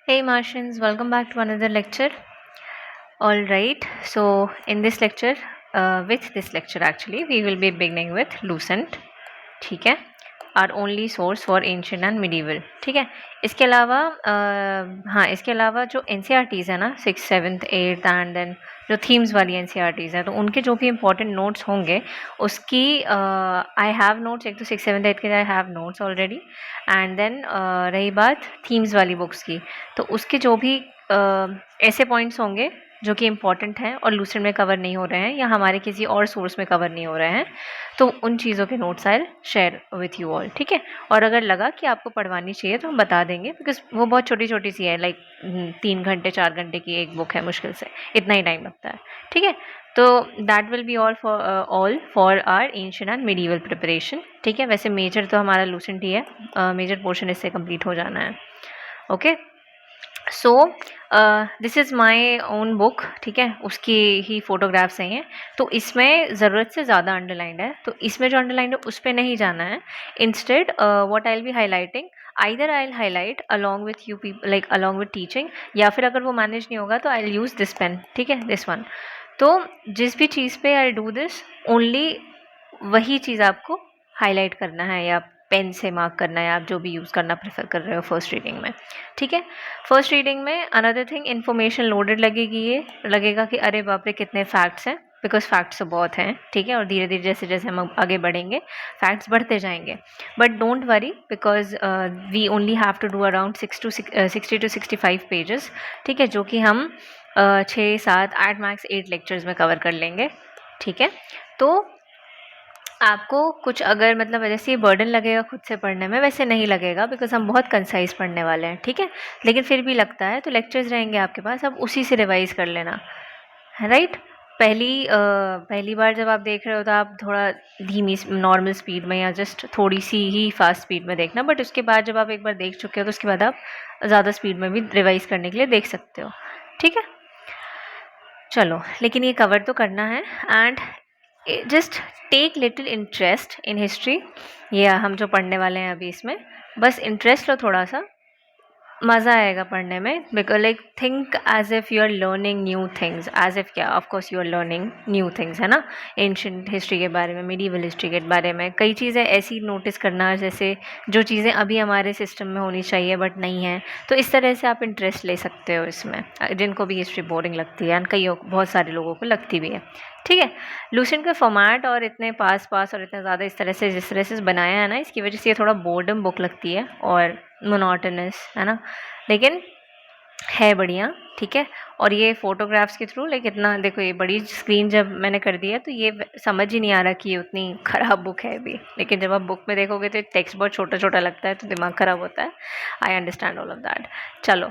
Hey Martians, welcome back to another lecture. All right, so in this lecture, with this lecture actually, we will be beginning with Lucent. ठीक है, are only source for ancient and medieval. ठीक है, इसके अलावा हाँ, इसके अलावा जो एन है ना, 6th 7th 8th and then जो थीम्स वाली एन हैं, तो उनके जो भी इंपॉर्टेंट नोट्स होंगे उसकी आई हैव नोट्स. एक तो 6th 7th 8th के I have notes already. And then रही बात थीम्स वाली बुक्स की, तो उसके जो भी ऐसे पॉइंट्स होंगे जो कि इम्पॉर्टेंट हैं और लूसेंट में कवर नहीं हो रहे हैं या हमारे किसी और सोर्स में कवर नहीं हो रहे हैं, तो उन चीज़ों के notes I share with you all. ठीक है, और अगर लगा कि आपको पढ़वानी चाहिए तो हम बता देंगे, बिकॉज वो बहुत छोटी छोटी सी है, लाइक 3 घंटे 4 घंटे की एक बुक है, मुश्किल से इतना ही टाइम लगता है. ठीक है, तो that will be all for our ancient and medieval preparation. ठीक है, वैसे मेजर तो हमारा लूसेंट ही है, मेजर पोर्शन इससे कंप्लीट हो जाना है. Okay, so this is my own book. ठीक है, उसकी ही फ़ोटोग्राफ्स हैं ये. तो इसमें ज़रूरत से ज़्यादा अंडरलाइंड है, तो इसमें जो अंडरलाइंड है उस पर नहीं जाना है. Instead what I will be highlighting, either I will highlight along with you people, like along with teaching, या फिर अगर वो मैनेज नहीं होगा तो I will use this pen. ठीक है, दिस वन. तो जिस भी चीज़ पे आई डू दिस, ओनली वही चीज़ आपको हाईलाइट करना है या पेन से मार्क करना है, आप जो भी यूज़ करना प्रेफर कर रहे हो फर्स्ट रीडिंग में. ठीक है, फर्स्ट रीडिंग में अनदर थिंग, इन्फॉर्मेशन लोडेड लगेगी. ये लगेगा कि अरे बाप रे कितने फैक्ट्स हैं, बिकॉज फैक्ट्स तो बहुत हैं. ठीक है, और धीरे धीरे जैसे जैसे हम आगे बढ़ेंगे फैक्ट्स बढ़ते जाएंगे. But don't worry, because we only have to do around 60 to 65 pages. ठीक है, जो कि हम 6 7 8 मैक्स 8 लेक्चर्स में कवर कर लेंगे. ठीक है, तो आपको कुछ अगर मतलब जैसे ये बर्डन लगेगा खुद से पढ़ने में, वैसे नहीं लगेगा, बिकॉज हम बहुत कंसाइज पढ़ने वाले हैं. ठीक है, लेकिन फिर भी लगता है तो लेक्चर्स रहेंगे आपके पास, अब उसी से रिवाइज कर लेना है. राइट, पहली बार जब आप देख रहे हो तो आप थोड़ा धीमी नॉर्मल स्पीड में या जस्ट थोड़ी सी ही फास्ट स्पीड में देखना, बट उसके बाद जब आप एक बार देख चुके हो तो उसके बाद आप ज़्यादा स्पीड में भी रिवाइज करने के लिए देख सकते हो. ठीक है, चलो, लेकिन ये कवर तो करना है. And just take little interest in history. ये हम जो पढ़ने वाले हैं अभी, इसमें बस इंटरेस्ट लो थोड़ा सा, मज़ा आएगा पढ़ने में. Because like think as if you are learning new things. As if क्या, of course you are learning new things, है ना. एंशिएंट हिस्ट्री के बारे में, मिडीवल हिस्ट्री के बारे में कई चीज़ें ऐसी नोटिस करना, जैसे जो चीज़ें अभी हमारे सिस्टम में होनी चाहिए बट नहीं है, तो इस तरह से आप इंटरेस्ट ले सकते हो इसमें, जिनको भी हिस्ट्री बोरिंग लगती है, एंड बहुत सारे लोगों को लगती भी है. ठीक है, लूसेंट का फॉर्मेट और इतने पास और इतना ज़्यादा इस तरह से जिस तरह से बनाया है ना, इसकी वजह से ये थोड़ा बोर्डम बुक लगती है और मोनोटोनस, है ना, लेकिन है बढ़िया. ठीक है, और ये फ़ोटोग्राफ्स के थ्रू, लाइक इतना देखो, ये बड़ी स्क्रीन जब मैंने कर दी है तो ये समझ ही नहीं आ रहा कि ये उतनी ख़राब बुक है अभी, लेकिन जब आप बुक में देखोगे तो टेक्स्ट बहुत छोटा छोटा लगता है तो दिमाग ख़राब होता है. I understand all of that. चलो,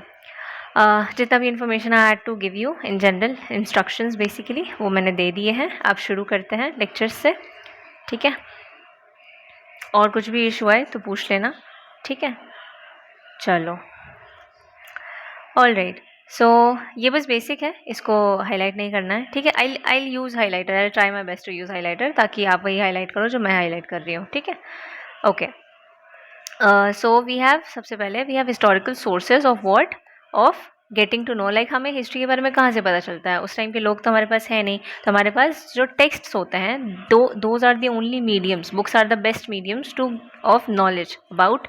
जितना भी information I had to give you in general instructions basically, वो मैंने दे दिए हैं. आप शुरू करते हैं लेक्चर्स से. ठीक है, और कुछ भी इशू आए तो पूछ लेना. ठीक है, चलो, ऑल राइट. सो ये बस बेसिक है, इसको हाईलाइट नहीं करना है. ठीक है, I use highlighter, I try my best to use highlighter, ताकि आप वही हाईलाइट करो जो मैं हाईलाइट कर रही हूँ. ठीक है, ओके. सो वी हैव, सबसे पहले we have historical sources of what, of getting to know. Like हमें हिस्ट्री के बारे में कहाँ से पता चलता है, उस टाइम के लोग तो हमारे पास है नहीं, तो हमारे पास जो टेक्स्ट्स होते हैं, those are the only mediums. Books are the best mediums to of knowledge about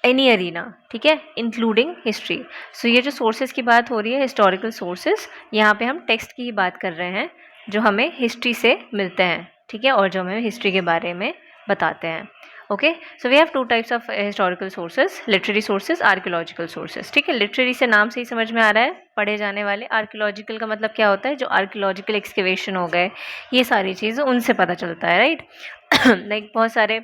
any arena. ठीक है, इंक्लूडिंग हिस्ट्री. सो ये जो सोर्सेज की बात हो रही है, हिस्टोरिकल सोर्सेज, यहाँ पे हम टेक्स्ट की ही बात कर रहे हैं जो हमें हिस्ट्री से मिलते हैं. ठीक है, और जो हमें हिस्ट्री के बारे में बताते हैं. Okay, so we have 2 types of historical sources, literary sources, archaeological sources. ठीक है, लिटरेरी से नाम से ही समझ में आ रहा है, पढ़े जाने वाले. आर्कियोलॉजिकल का मतलब क्या होता है, जो आर्कियोलॉजिकल एक्सकेवेशन हो गए, ये सारी चीज़ें, उनसे पता चलता है. राइट, लाइक बहुत सारे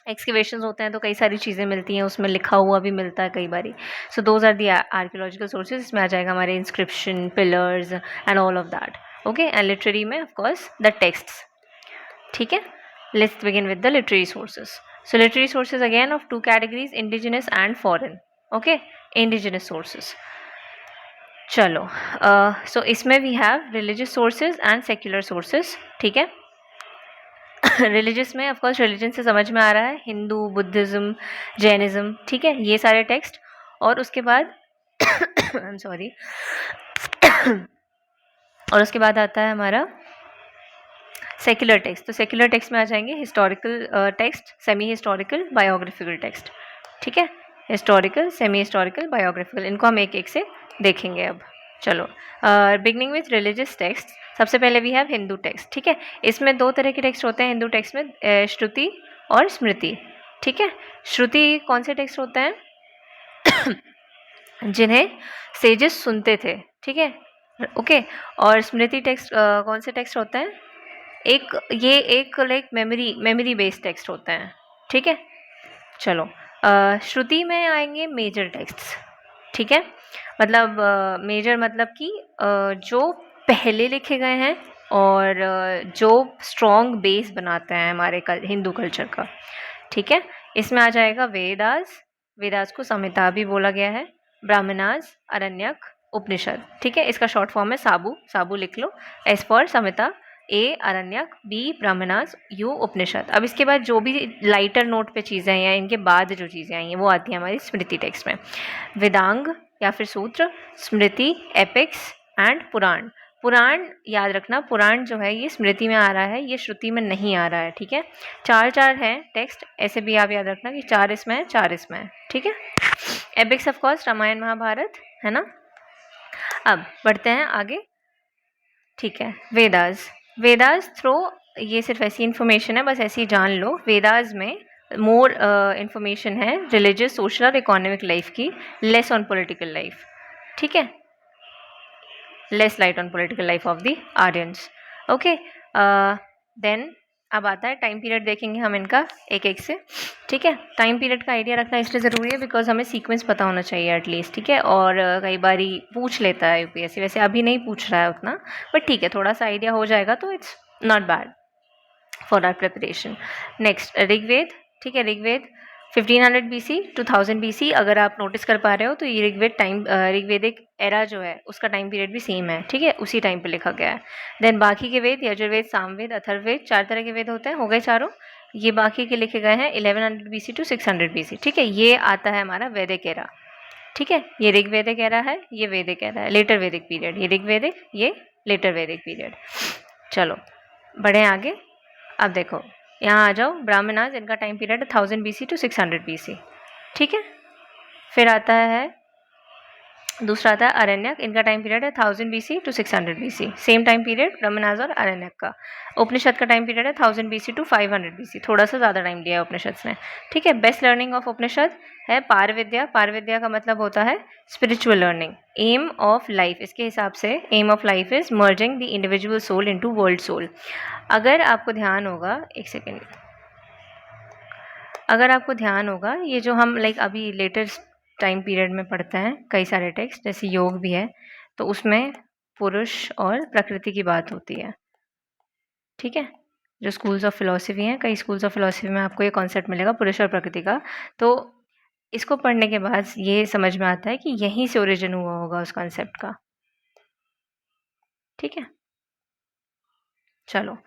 एक्सकेवेशंस होते हैं तो कई सारी चीज़ें मिलती हैं, उसमें लिखा हुआ भी मिलता है कई बारी. So those are the archaeological sources. इसमें आ जाएगा हमारे inscription, pillars and all of that. Okay, and literary में ऑफ कोर्स द टेक्स्ट्स. ठीक है, let's begin with the literary sources. So literary sources again of 2 categories, indigenous and foreign. Okay, indigenous sources. चलो, so इसमें we have religious sources and secular sources. ठीक है, religious में of course religion से समझ में आ रहा है, हिंदू, बुद्धिज़्म, जैनिज़्म. ठीक है, ये सारे टेक्स्ट. और उसके बाद आई एम सॉरी और उसके बाद आता है हमारा सेक्युलर टेक्स्ट। तो सेक्युलर टेक्स्ट में आ जाएंगे historical text, semi historical, biographical text. ठीक है, हिस्टोरिकल, सेमी हिस्टोरिकल, बायोग्राफिकल, इनको हम एक एक से देखेंगे अब। चलो, बिगनिंग विथ रिलीजियस टेक्स्ट, सबसे पहले वी हैव हिंदू टेक्स्ट। ठीक है, इसमें दो तरह के टेक्स्ट होते हैं हिंदू टेक्स्ट में, श्रुति और स्मृति। ठीक है, श्रुति कौन से टेक्स्ट होते हैं जिन्हें सेजेस सुनते थे। ठीक है, ओके। और स्मृति टेक्स्ट कौन से टेक्स्ट होते हैं, ये एक लाइक मेमोरी बेस्ड टेक्स्ट होते हैं। ठीक है, चलो, श्रुति में आएंगे मेजर टेक्स्ट्स। ठीक है, मतलब मेजर मतलब कि जो पहले लिखे गए हैं और जो स्ट्रॉन्ग बेस बनाते हैं हमारे हिंदू कल्चर का। ठीक है, इसमें आ जाएगा वेदास, वेदास को संहिता भी बोला गया है, ब्राह्मणास, अरण्यक, उपनिषद। ठीक है, इसका शॉर्ट फॉर्म है साबू, साबू लिख लो। एस फॉर संहिता, ए अरण्यक, बी ब्राह्मणास, यू उपनिषद। अब इसके बाद जो भी लाइटर नोट पे चीज़ें हैं या इनके बाद जो चीज़ें आई हैं वो आती हैं हमारी स्मृति टेक्स्ट में। वेदांग या फिर सूत्र, स्मृति, एपिक्स एंड पुराण। पुराण याद रखना, पुराण जो है ये स्मृति में आ रहा है, ये श्रुति में नहीं आ रहा है। ठीक है, चार चार हैं टेक्स्ट, ऐसे भी आप याद रखना कि चार इसमें है, चार इसमें है। ठीक है, epics of course Ramayana Mahabharata है ना। अब बढ़ते हैं आगे। ठीक है, वेदास, वेदास थ्रो, ये सिर्फ ऐसी इन्फॉर्मेशन है, बस ऐसी जान लो। वेदास में मोर इन्फॉर्मेशन है रिलीजियस, सोशल और इकोनॉमिक लाइफ की, लेस ऑन पॉलिटिकल लाइफ। ठीक है, less light on political life of the Aryans. Okay, then अब आता है टाइम पीरियड, देखेंगे हम इनका एक एक से। ठीक है, टाइम पीरियड का आइडिया रखना इसलिए ज़रूरी है बिकॉज हमें सीक्वेंस पता होना चाहिए एटलीस्ट। ठीक है, और कई बार पूछ लेता है यूपीएससी, वैसे अभी नहीं पूछ रहा है उतना, बट ठीक है, थोड़ा सा आइडिया हो जाएगा तो it's not bad for our preparation. Next Rigveda. ठीक है, ऋग्वेद 1500 BC to 1000 BC, अगर आप नोटिस कर पा रहे हो तो ये ऋग्वेदिक एरा जो है उसका टाइम पीरियड भी सेम है। ठीक है, उसी टाइम पे लिखा गया है। देन बाकी के वेद, यजुर्वेद, सामवेद, अथर्ववेद, चार तरह के वेद होते हैं, हो गए चारों। ये बाकी के लिखे गए हैं 1100 BC to 600 BC। ठीक है, ये आता है हमारा वैदिक एरा। ठीक है, ये ऋग्वेदिक एरा है, ये वैदिक एरा है, लेटर वैदिक पीरियड, ये ऋग्वेदिक, ये लेटर वैदिक पीरियड। चलो बढ़े आगे। अब देखो यहाँ आ जाओ, ब्राह्मणास, इनका टाइम पीरियड है 1000 BC to 600 BC। ठीक है, फिर आता है दूसरा आता है अरण्यक, इनका टाइम पीरियड है 1000 BC to 600 BC, same time period Brahmanas और अरण्यक का। उपनिषद का टाइम पीरियड है 1000 BC to 500 BC, थोड़ा सा ज़्यादा टाइम दिया है उपनिषद ने। ठीक है, बेस्ट लर्निंग ऑफ उपनिषद है पार विद्या। पार विद्या का मतलब होता है spiritual learning. Aim of life, इसके हिसाब से aim of life is merging the individual soul into world soul. अगर आपको ध्यान होगा, एक सेकेंड, अगर आपको ध्यान होगा ये जो हम लाइक अभी लेटेस्ट टाइम पीरियड में पढ़ते हैं कई सारे टेक्स्ट, जैसे योग भी है, तो उसमें पुरुष और प्रकृति की बात होती है। ठीक है, जो स्कूल्स ऑफ फिलॉसफी हैं, कई स्कूल्स ऑफ फिलॉसफी में आपको ये कॉन्सेप्ट मिलेगा पुरुष और प्रकृति का। तो इसको पढ़ने के बाद ये समझ में आता है कि यहीं से ओरिजिन हुआ होगा उस कॉन्सेप्ट का। ठीक है, चलो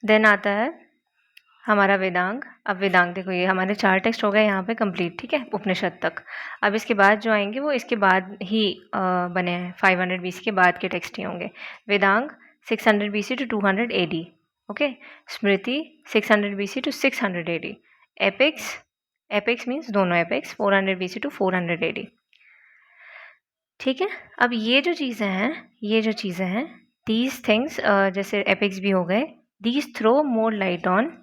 देन आता है हमारा वेदांग। अब वेदांग देखो, ये हमारे चार टेक्स्ट हो गए यहाँ पे कंप्लीट। ठीक है, उपनिषद तक। अब इसके बाद जो आएंगे वो इसके बाद ही बने हैं, 500 BC के बाद के टेक्स्ट ही होंगे। Vedang 600 BC to 200 AD। Okay, smriti 600 BC to 600 AD। Epics, epics means दोनों एपिक्स 400 BC to 400 AD। ठीक है, अब ये जो चीज़ें हैं दीज थिंग्स, जैसे एपिक्स भी हो गए, these throw more light on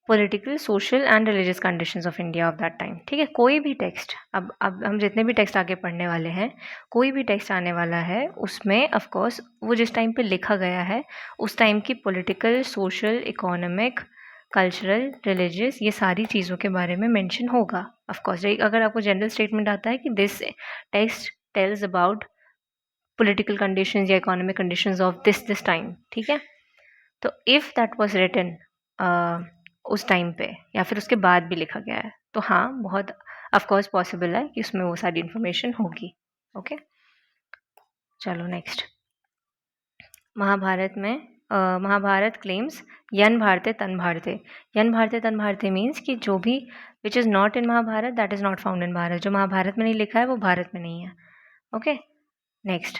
political, social and religious conditions of India of that time. ठीक है, कोई भी टेक्स्ट, अब हम जितने भी टेक्स्ट आगे पढ़ने वाले हैं, कोई भी टेक्स्ट आने वाला है उसमें ऑफ कोर्स वो जिस टाइम पे लिखा गया है उस टाइम की political, social, economic, cultural, religious, ये सारी चीज़ों के बारे में मेंशन होगा। ऑफ कोर्स अगर आपको जनरल स्टेटमेंट आता है कि this text tells about political conditions या economic conditions of this time, ठीक है, तो इफ़ दैट वाज रिटन उस टाइम पे या फिर उसके बाद भी लिखा गया है तो हाँ, बहुत ऑफ कोर्स पॉसिबल है कि उसमें वो सारी इन्फॉर्मेशन होगी। ओके, चलो नेक्स्ट। महाभारत में महाभारत क्लेम्स यन भारते तन भारते। यन भारते तन भारते मीन्स कि जो भी which is not in Mahabharata that is not found in Bharat. जो महाभारत में नहीं लिखा है वो भारत में नहीं है. Okay, next.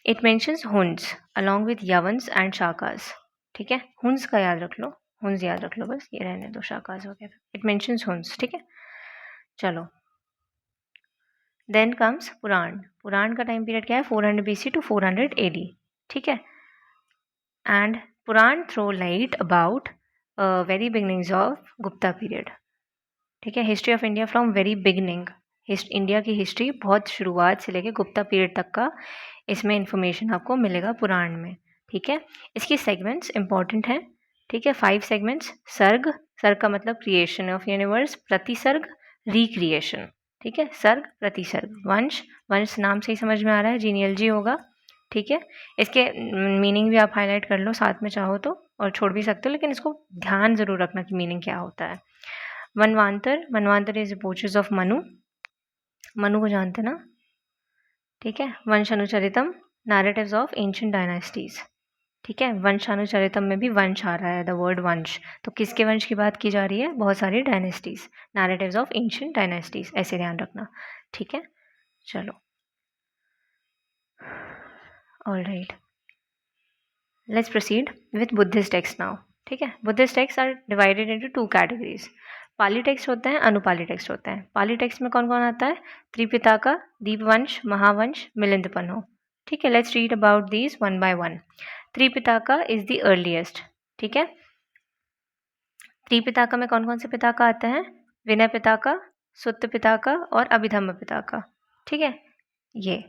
It mentions huns along with यवंस एंड शाकास. ठीक है, हुंस का याद रख लो, हुंस याद रख लो बस, ये रहने दो शाकास वगैरह. It mentions हुंस. ठीक है, चलो. देन कम्स पुराण. पुराण का टाइम पीरियड क्या है? 400 BC टू 400 AD. ठीक है, and Purana throw light about very beginnings of Gupta period. ठीक है, history of India from very beginning. India की हिस्ट्री बहुत शुरुआत से लेके गुप्ता पीरियड तक का इसमें इंफॉर्मेशन आपको मिलेगा पुराण में. ठीक है, इसकी सेगमेंट्स इंपॉर्टेंट हैं. ठीक है, 5 सेगमेंट्स. सर्ग, सर्ग का मतलब क्रिएशन ऑफ यूनिवर्स. प्रतिसर्ग, रिक्रिएशन. ठीक है, सर्ग प्रतिसर्ग. वंश, वंश नाम से ही समझ में आ रहा है जीनियलॉजी होगा. ठीक है, इसके मीनिंग भी आप हाईलाइट कर लो साथ में चाहो तो, और छोड़ भी सकते हो, लेकिन इसको ध्यान जरूर रखना कि मीनिंग क्या होता है. मनवांतर, मनवांतर इज पोचर्स ऑफ मनु. मनु को जानते ना? ठीक है, वंशानुचरितम, नैरेटिव्स ऑफ एंशिएंट डायनास्टीज. ठीक है, वंशानुचरितम में भी वंश आ रहा है, द वर्ड वंश. तो किसके वंश की बात की जा रही है? बहुत सारी dynasties. Narratives of ancient dynasties, ऐसे ध्यान रखना. ठीक है, चलो. Alright, let's proceed with Buddhist text now. ठीक है, Buddhist text are divided into 2 categories. Pali text होते हैं, अनुपाली टेक्स्ट होते हैं. पाली टेक्स्ट में कौन कौन आता है? त्रिपिटका, दीपवंश, महावंश, मिलिंदपन्हो. ठीक है, let's read about these one by one. Tripitaka is the earliest. ठीक है, त्रिपिटका में कौन कौन से पिताका आते हैं? विनय पिताका, सुत्त पिताका और अभिधम्म पिताका. ठीक है, ये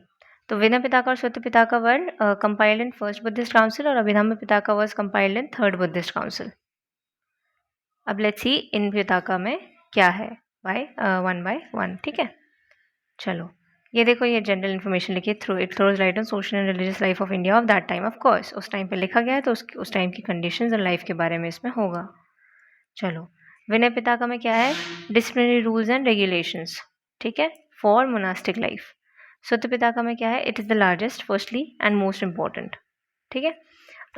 तो विनय पिताका और Sutta Pitaka were compiled in first Buddhist council और Abhidhamma Pitaka was compiled in third Buddhist council. अब लेट्स सी इन पिताका में क्या है, वन बाय वन. ठीक है, चलो. ये देखो, ये जनरल इन्फॉर्मेशन लिखी है. Through it throws light on social and religious life of India of that time. Of course उस टाइम पे लिखा गया है तो उस टाइम की कंडीशंस और लाइफ के बारे में इसमें होगा. चलो, विनय पिताका में क्या है? Disciplinary rules and regulations. ठीक है, फॉर मोनास्टिक लाइफ. सुत्त पिताका में क्या है? It is the largest, firstly and most important. ठीक है,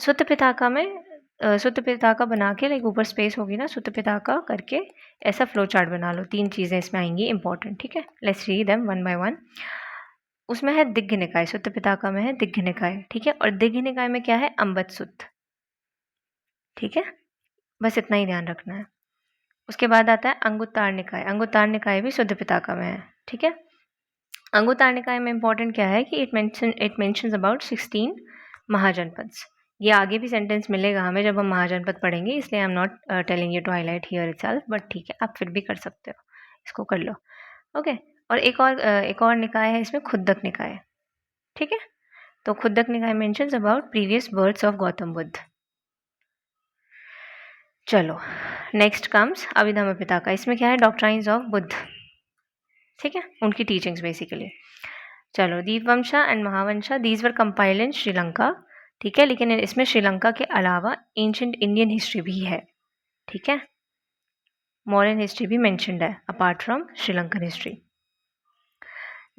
सुत्त पिताका में सुत्त पिताका बना के, लाइक ऊपर स्पेस होगी ना, सुत्त पिताका करके ऐसा फ्लो चार्ट बना लो. 3 चीज़ें इसमें आएंगी इंपॉर्टेंट. ठीक है, let's read them one by one. उसमें है दिग्घ निकाय, सुत्त पिताका में है दिग्घ निकाय. ठीक है, और दिग्घ निकाय में क्या है? अम्बत सुत्त. ठीक है, बस इतना ही ध्यान रखना है. उसके बाद आता है अंगुत्तार निकाय. अंगुत्तार निकाय भी सुत्त पिताका में है. ठीक है, अंगुत्तार निकाय में इंपॉर्टेंट क्या है कि इट मेंशंस अबाउट 16 महाजनपद्स. ये आगे भी सेंटेंस मिलेगा हमें जब हम महाजनपद पढ़ेंगे, इसलिए I am not telling you to highlight here itself, but ठीक है, आप फिर भी कर सकते हो, इसको कर लो. ओके, और एक और निकाय है इसमें, खुद्दक निकाय. ठीक है, तो Khuddaka Nikaya mentions about previous births of Gautama Buddha. चलो, नेक्स्ट कम्स अभिधम्म पिताका. इसमें क्या है? Doctrines of Buddha. ठीक है, उनकी टीचिंग्स बेसिकली. चलो, Dipavamsa and Mahavamsa, these were compiled in Sri Lanka. ठीक है, लेकिन इसमें श्रीलंका के अलावा एंशिएंट इंडियन हिस्ट्री भी है. ठीक है, मॉडर्न हिस्ट्री भी मेंशन्ड है apart from Sri Lankan history.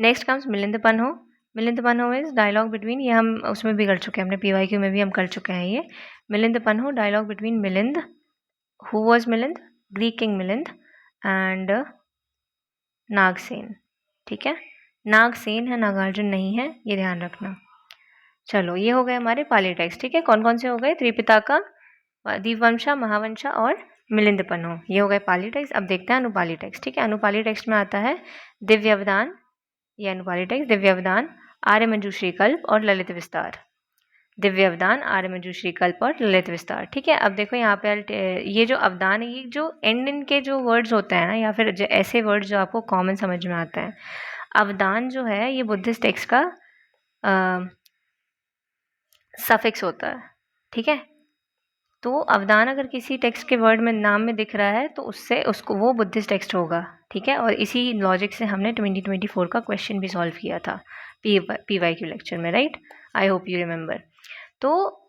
Next comes Milindapanho. Milindapanho is dialogue between, ये हम उसमें भी कर चुके हैं, हमने PYQ में भी हम कर चुके हैं ये. Milindapanho, dialogue between Milinda. Who was Milinda? Greek king Milinda and Nagasena. ठीक है, नागसेन है, नागार्जुन नहीं है, ये ध्यान रखना. चलो, ये हो गए हमारे पाली टेक्स्ट. ठीक है, कौन कौन से हो गए? त्रिपिटका, दीपवंशा, महावंशा और मिलिंदपन्हो, ये हो गए पाली टेक्स्ट. अब देखते हैं अनुपाली टेक्स्ट. ठीक है, अनुपाली टेक्स्ट में आता है दिव्यावदान, ये अनुपाली टेक्स्ट. दिव्यावदान, आर्य मंजूश्री कल्प और ललित विस्तार. दिव्यावदान, आर्य मंजूश्री कल्प और ललित विस्तार. ठीक है, अब देखो यहाँ पे ये जो अवदान है, ये जो एंड इनके जो वर्ड्स होते हैं ना, या फिर ऐसे वर्ड्स जो आपको कॉमन समझ में आते हैं. अवदान जो है ये बुद्धिस्ट टेक्स्ट का सफिक्स होता है. ठीक है, तो अवदान अगर किसी टेक्स्ट के वर्ड में नाम में दिख रहा है तो उससे उसको वो बुद्धिस्ट टेक्स्ट होगा. ठीक है, और इसी लॉजिक से हमने 2024 का क्वेश्चन भी सॉल्व किया था PYQ लेक्चर में, right? I hope you remember. तो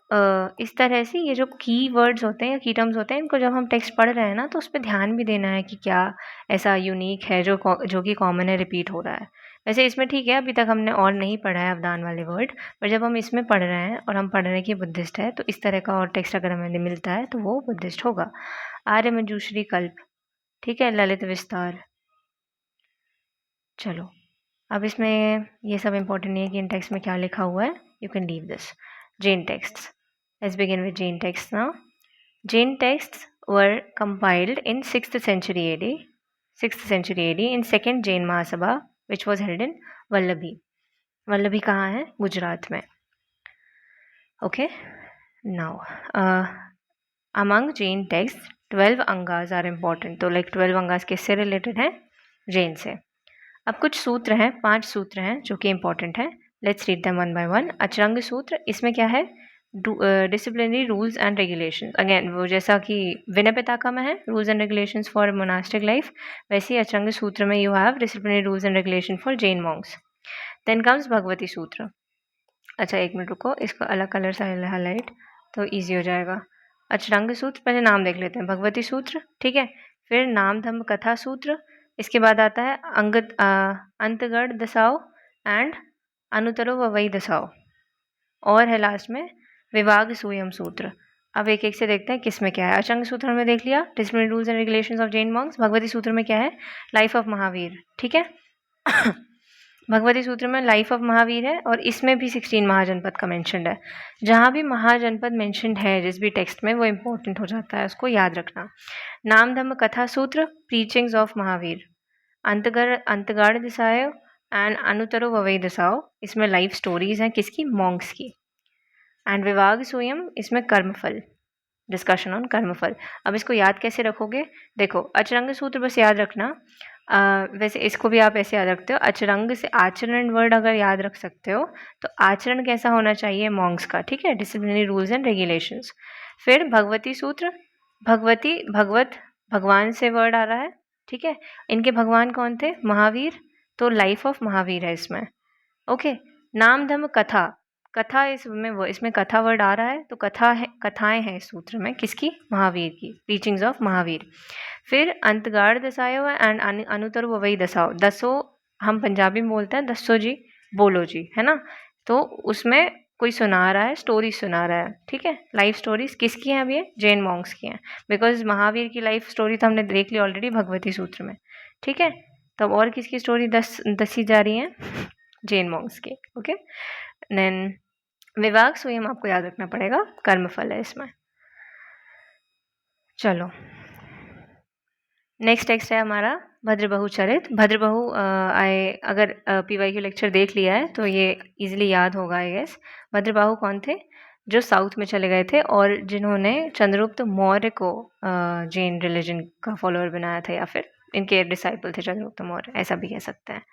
इस तरह से ये जो की वर्ड्स होते हैं या की टर्म्स होते हैं, इनको जब हम टेक्स्ट पढ़ रहे हैं ना, तो उस पर ध्यान भी देना है कि क्या ऐसा यूनिक है जो कि कॉमन है, रिपीट हो रहा है. वैसे इसमें ठीक है, अभी तक हमने और नहीं पढ़ा है अवदान वाले वर्ड, पर जब हम इसमें पढ़ रहे हैं और हम पढ़ रहे हैं कि बुद्धिस्ट है, तो इस तरह का और टेक्स्ट अगर हमें मिलता है तो वो बुद्धिस्ट होगा. आर्य मंजूश्री कल्प, ठीक है, ललित विस्तार। चलो, अब इसमें ये सब इम्पोर्टेंट नहीं है कि इन टेक्स्ट में क्या लिखा हुआ है, you can leave this. Jain texts. Let's begin with Jain texts now. Jain texts were compiled in 6th century AD. 6th century AD in second Jain Mahasabha, which was held in Vallabhi. Vallabhi कहाँ है? गुजरात में. Okay. Now, among Jain texts, 12 angas are important. तो like 12 angas किससे related हैं? जैन से. अब कुछ सूत्र हैं, 5 सूत्र हैं जो कि इंपॉर्टेंट हैं. Let's read them one by one. Acharanga Sutra, इसमें क्या है? Disciplinary rules and regulations. Again वो जैसा कि विनय पिताका में है rules and regulations for monastic life, वैसे ही अचरंग सूत्र में you have disciplinary rules and regulation for Jain monks. Then comes Bhagavati Sutra. अच्छा एक मिनट रुको, इसको अलग कलर से हाईलाइट तो ईजी हो जाएगा. अचरंग सूत्र, पहले नाम देख लेते हैं. भगवती सूत्र, ठीक है. फिर नाम धम्म कथा सूत्र. इसके बाद आता है अंतगढ़ दसाओ एंड अनुतरो वही दसाओ. और है लास्ट में विवाग सूयम सूत्र. अब एक एक से देखते हैं किस में क्या है. अचरंग सूत्र में देख लिया disciplinary rules and regulations of Jain Monks. Bhagwati सूत्र में क्या है? Life of Mahavir. ठीक है. भगवती सूत्र में लाइफ ऑफ महावीर है और इसमें भी 16 महाजनपद का मेंशन्ड है. जहाँ भी महाजनपद मेंशन्ड है जिस भी टेक्स्ट में वो इंपॉर्टेंट हो जाता है, उसको याद रखना. नाम धम्म कथा सूत्र, प्रीचिंग्स ऑफ महावीर. अंतगाड़ दिसाओ एंड अनुतरो ववई दिसाओ, इसमें लाइफ स्टोरीज हैं किसकी? मॉन्क्स की. एंड विवाग स्वयं, इसमें कर्मफल, डिस्कशन ऑन कर्मफल. अब इसको याद कैसे रखोगे? देखो अचरंग सूत्र बस याद रखना. वैसे इसको भी आप ऐसे याद रखते हो, अचरंग से आचरण वर्ड अगर याद रख सकते हो तो आचरण कैसा होना चाहिए? मॉन्क्स का. ठीक है, डिसिप्लिनरी रूल्स एंड रेगुलेशंस. फिर भगवती सूत्र, भगवती भगवत भगवान से वर्ड आ रहा है. ठीक है, इनके भगवान कौन थे? महावीर. तो लाइफ ऑफ महावीर है इसमें. ओके. नाम धम्म कथा, कथा इसमें कथा वर्ड आ रहा है तो कथा है, कथाएं हैं इस सूत्र में किसकी? महावीर की. Teachings of Mahavir. फिर अंतगाड़ दसाओ एंड अनुतर वही दसाओ. दसो हम पंजाबी में बोलते हैं दसो जी, बोलो जी, है ना. तो उसमें कोई सुना रहा है, स्टोरी सुना रहा है. ठीक है, लाइफ स्टोरीज किसकी हैं? अब ये जैन मॉन्क्स की हैं, बिकॉज महावीर की लाइफ स्टोरी तो हमने देख ली ऑलरेडी भगवती सूत्र में. ठीक है, तो अब और किसकी स्टोरी दसी जा रही है? जैन मॉन्क्स की. ओके. देन विवाग स्वयं आपको याद रखना पड़ेगा, कर्मफल है इसमें. चलो नेक्स्ट टेक्स्ट है हमारा भद्रबहु चरित. भद्रबहु अगर PYQ लेक्चर देख लिया है तो ये इजीली याद होगा आई गेस. भद्रबाहु कौन थे? जो साउथ में चले गए थे और जिन्होंने चंद्रगुप्त मौर्य को जैन रिलीजन का फॉलोअर बनाया था, या फिर इनके डिसाइपल थे चंद्रगुप्त मौर्य, ऐसा भी कह सकते हैं.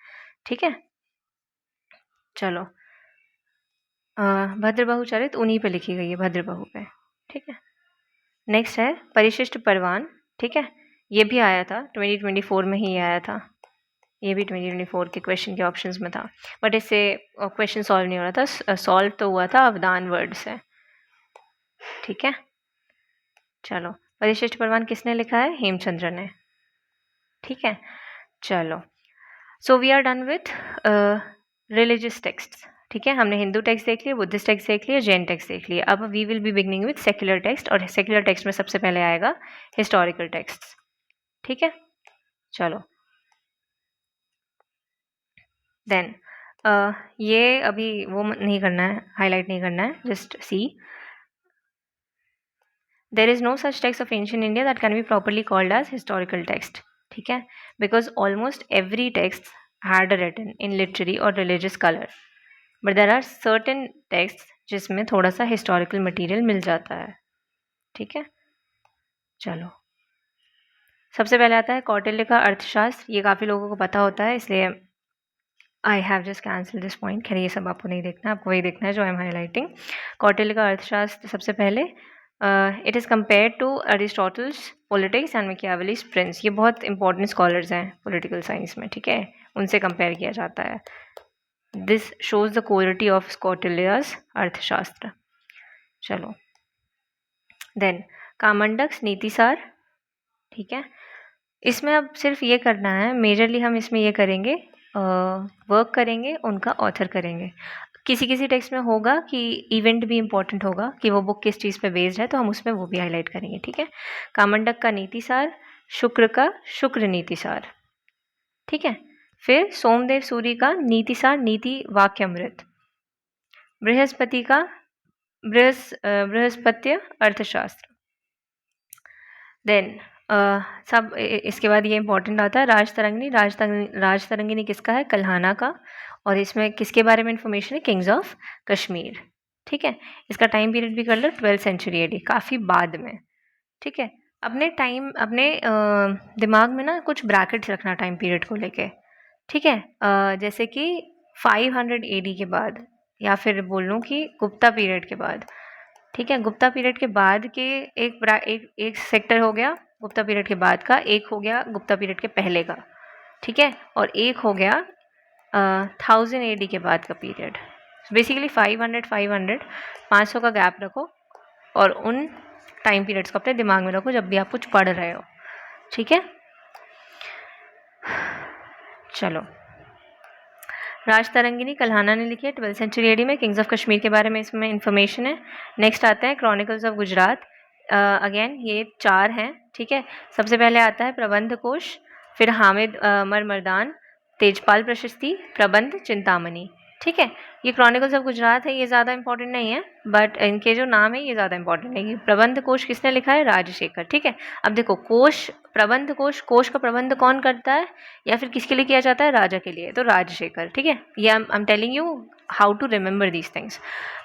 ठीक है. चलो भद्रबहु चरित उन्हीं पे लिखी गई है, भद्रबहु पे. ठीक है. नेक्स्ट है परिशिष्ट परवान. ठीक है, ये भी आया था 2024 में ही आया था. ये भी 2024 के क्वेश्चन के ऑप्शंस में था, बट इससे क्वेश्चन सॉल्व नहीं हो रहा था. सॉल्व तो हुआ था अवदान वर्ड से. ठीक है. चलो परिशिष्ट परवान किसने लिखा है? हेमचंद्र ने. ठीक है. चलो so we are done with religious text. ठीक है, हमने हिंदू टेक्स्ट देख लिया, बुद्धिस्ट टेक्स्ट देख लिया, जैन टेक्स्ट देख लिया. अब we will be beginning with secular text, और सेक्युलर टेक्स्ट में सबसे पहले आएगा हिस्टोरिकल टेक्स्ट. ठीक है. चलो देन ये अभी वो नहीं करना है, हाईलाइट नहीं करना है, just see. There is no such text of ancient India that can be properly called as historical text. ठीक है, because almost every text had written in literary और religious colour, but there are certain text जिसमें थोड़ा सा historical material मिल जाता है. ठीक है. चलो सबसे पहले आता है कौटिल्य का अर्थशास्त्र. ये काफ़ी लोगों को पता होता है, इसलिए I have just cancel this point. खैर ये सब आपको नहीं देखना है, आपको वही देखना है जो आई एम हाईलाइटिंग. कौटिल्य का अर्थशास्त्र सबसे पहले. It is compare to Aristotle's politics and Machiavelli's prince. ये बहुत इंपॉर्टेंट स्कॉलर्स हैं पॉलिटिकल साइंस में. ठीक है, उनसे कंपेयर किया जाता है. This shows the quality of Kautilya's Arthashastra. चलो देन कामंडक्स नीतिसार. ठीक है, इसमें अब सिर्फ ये करना है, मेजरली हम इसमें ये करेंगे, वर्क करेंगे, उनका ऑथर करेंगे. किसी किसी टेक्स्ट में होगा कि इवेंट भी इंपॉर्टेंट होगा कि वो बुक किस चीज़ पे बेस्ड है, तो हम उसमें वो भी हाईलाइट करेंगे. ठीक है. कामंडक का नीतिसार, शुक्र का शुक्र नीतिसार, ठीक है। फिर सोमदेव सूरी का नीतिसार नीति वाक्यामृत, बृहस्पति का बृहस्पत्य अर्थशास्त्र। देन सब इसके बाद ये इंपॉर्टेंट आता है राजतरंगिणी। राजतरंगिणी किसका है? कल्हाना का। और इसमें किसके बारे में इंफॉर्मेशन है? किंग्स ऑफ कश्मीर, ठीक है। इसका टाइम पीरियड भी कर लो 12th सेंचुरी AD, काफ़ी बाद में, ठीक है। अपने दिमाग में ना कुछ ब्रैकेट्स रखना टाइम पीरियड को लेके, ठीक है। जैसे कि 500 AD के बाद, या फिर बोल लूँ कि गुप्ता पीरियड के बाद, ठीक है। गुप्ता पीरियड के बाद के एक सेक्टर हो गया गुप्ता पीरियड के बाद का, एक हो गया गुप्ता पीरियड के पहले का, ठीक है। और एक हो गया 1000 AD के बाद का पीरियड। बेसिकली 500 का गैप रखो और उन टाइम पीरियड्स को अपने दिमाग में रखो जब भी आप कुछ पढ़ रहे हो, ठीक है। चलो, राजतरंगिणी कल्हाना ने लिखी है 12th सेंचुरी AD में। किंग्स ऑफ कश्मीर के बारे में इसमें इंफॉर्मेशन है। नेक्स्ट आता है क्रॉनिकल्स ऑफ गुजरात। अगेन ये 4 हैं, ठीक है। सबसे पहले आता है प्रबंध कोश, फिर हामिद मरमरदान, तेजपाल प्रशस्ति, प्रबंध चिंतामणि, ठीक है। ये क्रॉनिकल्स ऑफ गुजरात है, ये ज़्यादा इंपॉर्टेंट नहीं है, बट इनके जो नाम है ये ज़्यादा इंपॉर्टेंट है। प्रबंध कोश किसने लिखा है? राजशेखर, ठीक है। अब देखो, कोश, प्रबंध कोश का प्रबंध कौन करता है या फिर किसके लिए किया जाता है? राजा के लिए, तो राजशेखर, ठीक है। ये I am telling you how to remember these things.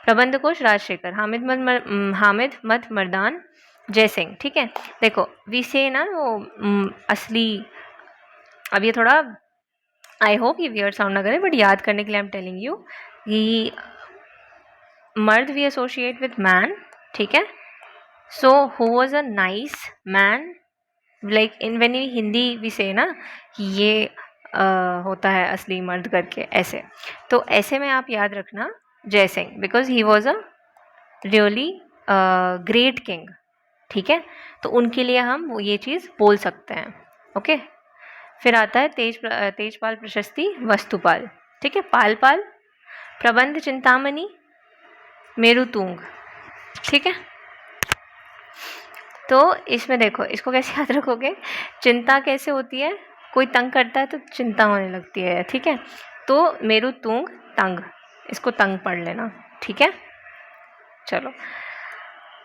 Prabandha Kosha Rajshekhar, Hamid मत मर्दान जयसिंह, ठीक है। देखो विसे ना वो असली, अब ये थोड़ा आई होप ये वियर्ड साउंड ना करे, बट याद करने के लिए आई एम टेलिंग यू कि मर्द वी एसोशिएट विथ मैन, ठीक है। So who was a nice man, like in when in Hindi we say ना कि ये होता है असली मर्द करके, ऐसे। तो ऐसे में आप याद रखना Jaysingh, because he was a really great king, ठीक है। तो उनके लिए हम ये चीज़ बोल सकते हैं, ओके। फिर आता है तेजपाल प्रशस्ति वस्तुपाल, ठीक है। पालपाल, प्रबंध चिंतामणि, मेरुतुंग, ठीक है। तो इसमें देखो, इसको कैसे याद रखोगे? चिंता कैसे होती है? कोई तंग करता है तो चिंता होने लगती है, ठीक है। तो मेरुतुंग तंग, इसको तंग पढ़ लेना, ठीक है। चलो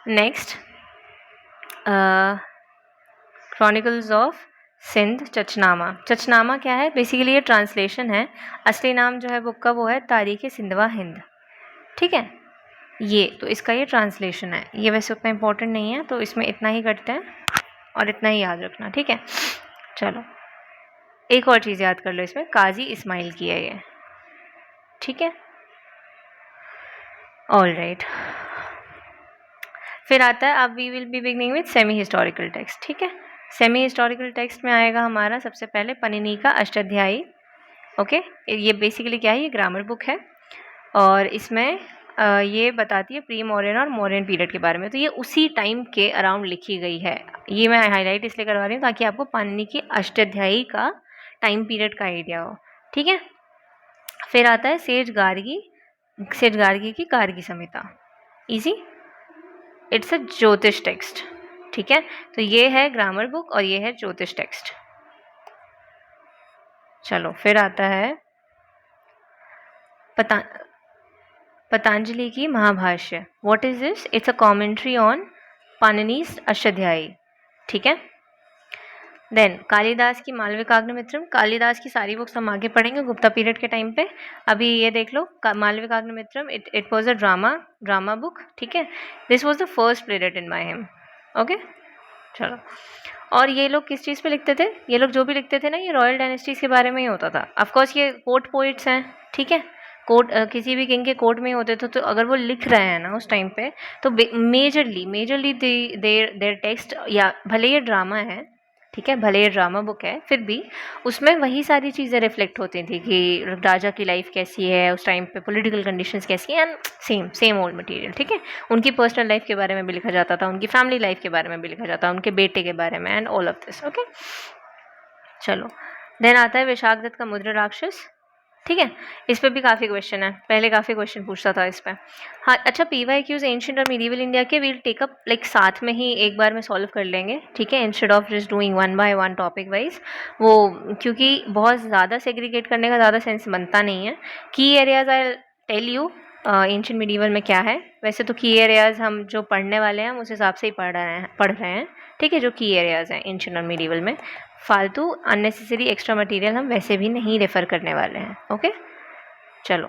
next, chronicles of Sindh Chachnama. Chachnama क्या है? बेसिकली ये ट्रांसलेशन है। असली नाम जो है बुक का वो है तारीख़ सिंधवा हिंद, ठीक है। ये तो इसका ये ट्रांसलेशन है। ये वैसे उतना इम्पोर्टेंट नहीं है, तो इसमें इतना ही करते हैं और इतना ही याद रखना, ठीक है। चलो एक और चीज़ याद कर लो इसमें, काजी इस्माइल की है ये, ठीक है। ऑल राइट, फिर आता है अब we will be beginning with semi historical text, ठीक है। सेमी हिस्टोरिकल टेक्स्ट में आएगा हमारा सबसे पहले पनिनी का अष्टाध्यायी, ओके। ये बेसिकली क्या है? ये ग्रामर बुक है और इसमें ये बताती है प्री मॉडर्न और मॉडर्न पीरियड के बारे में। तो ये उसी टाइम के अराउंड लिखी गई है। ये मैं हाईलाइट इसलिए करवा रही हूँ ताकि आपको पाणिनि की अष्टाध्यायी का टाइम पीरियड का आइडिया हो, ठीक है। फिर आता है सेज गार्गी की गार्गी संहिता, इजी, इट्स अ ज्योतिष टेक्स्ट, ठीक है। तो ये है ग्रामर बुक और ये है ज्योतिष टेक्स्ट। चलो फिर आता है पतंजलि की Mahabhashya. What is this? It's a commentary on Panini's Ashtadhyayi, ठीक है। देन कालिदास की मालविकाग्निमित्रम। कालिदास की सारी बुक्स हम आगे पढ़ेंगे गुप्ता पीरियड के टाइम पे। अभी ये देख लो Malavikagnimitram, it was a drama book, ठीक है। This was the first play written by him, okay. चलो, और ये लोग किस चीज़ पे लिखते थे? ये लोग जो भी लिखते थे ना, ये रॉयल डायनेस्टीज़ के बारे में ही होता था। ऑफकोर्स ये कोर्ट पोइट्स हैं, ठीक है। कोर्ट किसी भी किंग के कोर्ट में ही होते थे। तो अगर वो लिख रहे हैं ना उस टाइम पे, तो मेजरली देयर टेक्स्ट, या भले ये ड्रामा है, ठीक है, भले ये ड्रामा बुक है, फिर भी उसमें वही सारी चीज़ें रिफ्लेक्ट होती थी कि राजा की लाइफ कैसी है उस टाइम पे, पॉलिटिकल कंडीशंस कैसी हैं, एंड सेम ओल्ड मटेरियल, ठीक है। उनकी पर्सनल लाइफ के बारे में भी लिखा जाता था, उनकी फैमिली लाइफ के बारे में भी लिखा जाता, उनके बेटे के बारे में, and all of this, okay. चलो देन आता है विशाख दत्त का मुद्रा राक्षस, ठीक है, इस पे भी काफ़ी क्वेश्चन है, पहले काफ़ी क्वेश्चन पूछता था इस पे। हाँ अच्छा, PYQs एंशिएंट और मिडीवल इंडिया के विल टेक अप लाइक साथ में ही एक बार में सॉल्व कर लेंगे, ठीक है, instead of just doing one by one topic wise. वो क्योंकि बहुत ज़्यादा सेग्रीगेट करने का ज़्यादा सेंस बनता नहीं है। की areas I tell you ancient medieval में क्या है। वैसे तो की एरियाज हम जो पढ़ने वाले हैं उस हिसाब से ही पढ़ रहे हैं, ठीक है, जो की एरियाज हैं एंशिएंट और मिडीवल में। फालतू अननेसेसरी एक्स्ट्रा मटेरियल हम वैसे भी नहीं रेफ़र करने वाले हैं। ओके चलो,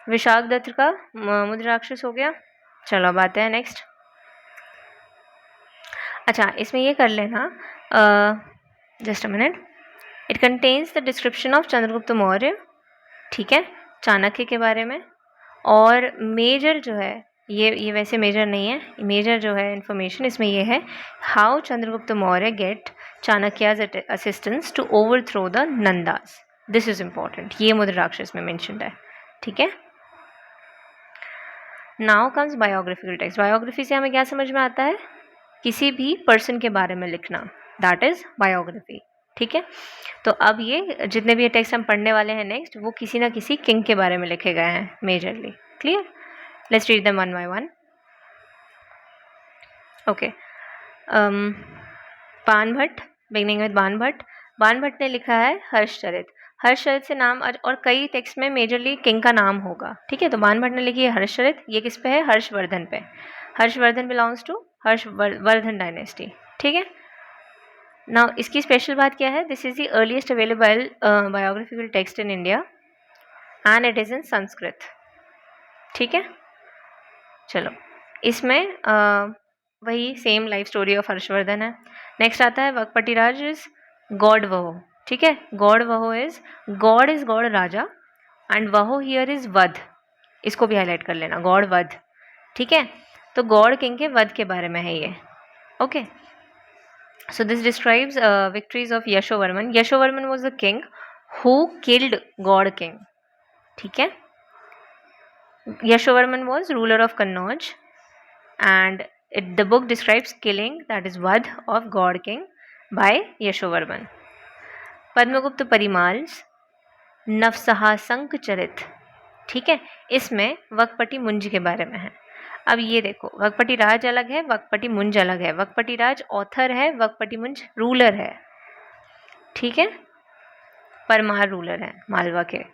विशाख दत्त का मुद्राक्षस हो गया। चलो अब आते हैं नेक्स्ट। अच्छा इसमें ये कर लेना, just a minute, it contains the description of Chandragupta Maurya, ठीक है, चाणक्य के बारे में। और मेजर जो है ये वैसे मेजर नहीं है, मेजर जो है इन्फॉर्मेशन इसमें ये है, how Chandragupta Maurya get Chanakya's assistance to overthrow the Nandas. This is important, ये मुद्राक्षस में मेंशन्ड है, ठीक है। Now comes biographical text. Biography से हमें क्या समझ में आता है, किसी भी पर्सन के बारे में लिखना, दैट इज बायोग्राफी, ठीक है। तो अब ये जितने भी टेक्स्ट हम पढ़ने वाले हैं नेक्स्ट, वो किसी ना किसी किंग के बारे में लिखे गए हैं majorly. Clear, let's read them one by one. Okay, Banabhatta, beginning with Banabhatta. Banabhatta ने लिखा है हर्षचरित। हर्षचरित से नाम और कई टेक्स्ट में मेजरली किंग का नाम होगा, ठीक है। तो बाणभट्ट ने लिखी है हर्षचरित, ये किस पे है, हर्षवर्धन पे। Harshavardhana belongs to Harshavardhana dynasty, ठीक है। नाउ इसकी स्पेशल बात क्या है, this is the earliest available biographical text in India and it is in Sanskrit, ठीक है। चलो इसमें वही same life story of Harshavardhana है। नेक्स्ट आता है वकपति राज इज गॉड वहो, ठीक है। गॉड वहो इज गॉड राजा एंड वहो हियर इज वध, इसको भी हाईलाइट कर लेना, गॉड वध, ठीक है। तो गॉड किंग के वध के बारे में है ये, okay. So this describes victories of Yashovarman. Yashovarman was the king who killed God king, ठीक है। Yashovarman was ruler of Kannauj and the book describes killing, that is Vadh, of God King by Yashovarman. Padmagupta परिमाल्स नवसहासंक चरित, ठीक है, इसमें वकपति मुंज के बारे में है। अब ये देखो, वकपति राज अलग है, वकपति मुंज अलग है। वकपति राज ऑथर है, वकपति मुंज रूलर है, ठीक है, परमार रूलर है मालवा के।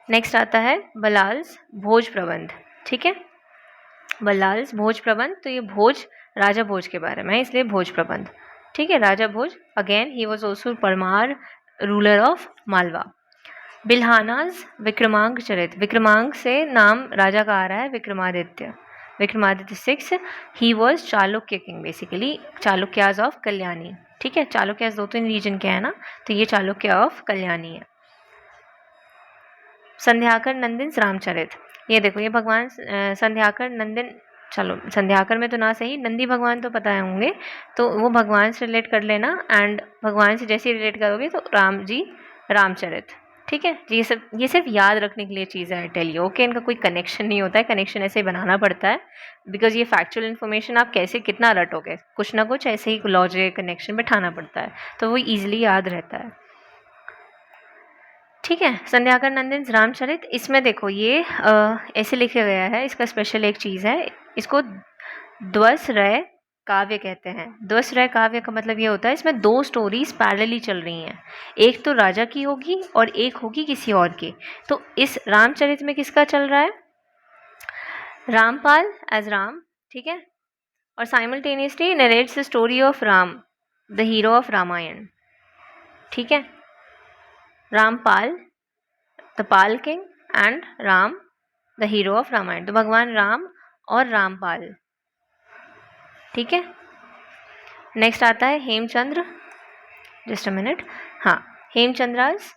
नेक्स्ट आता है बलाल्स भोज प्रबंध, ठीक है। बलाल्स भोज प्रबंध, तो ये भोज राजा भोज के बारे में है, इसलिए भोज प्रबंध, ठीक है। राजा Bhoj again he was also Parmar ruler of Malwa. Bilhana's Vikramanka Charit, Vikramanka से नाम राजा का आ रहा है, Vikramaditya, Vikramaditya 6, he was Chalukya king, basically Chalukyas of Kalyani, ठीक है। चालुक्याज 2-3 रीजन के है ना, तो ये चालुक्य ऑफ कल्याणी है। संध्याकर नंदिन रामचरित, ये देखो, ये भगवान संध्याकर नंदिन, चलो संध्याकर में तो ना सही, नंदी भगवान तो पता होंगे, तो वो भगवान से रिलेट कर लेना, एंड भगवान से जैसे रिलेट करोगे तो राम जी रामचरित, ठीक है। ये सिर्फ याद रखने के लिए चीज़ है, टेल यू, ओके। इनका कोई कनेक्शन नहीं होता है, कनेक्शन ऐसे बनाना पड़ता है, बिकॉज ये फैक्चुअल इन्फॉर्मेशन आप कैसे कितना रटोगे, कुछ ना कुछ ऐसे ही लॉजिक कनेक्शन बैठाना पड़ता है, तो वो ईजिली याद रहता है, ठीक है। संध्याकर नंदिन रामचरित, इसमें देखो ये ऐसे लिखा गया है, इसका स्पेशल एक चीज़ है, इसको द्वसरय काव्य कहते हैं। द्वसरय काव्य का मतलब ये होता है, इसमें 2 स्टोरीज पैरेलली चल रही हैं, एक तो राजा की होगी और एक होगी किसी और की। तो इस रामचरित में किसका चल रहा है, रामपाल एज राम, ठीक है, और simultaneously narrates the story of Ram, the hero of Ramayana, ठीक है। Rampal the Pala king and Ram the hero of Ramayana, तो भगवान राम और रामपाल, ठीक है। नेक्स्ट आता है हेमचंद्र, जस्ट अ मिनट, हाँ, हेमचंद्रास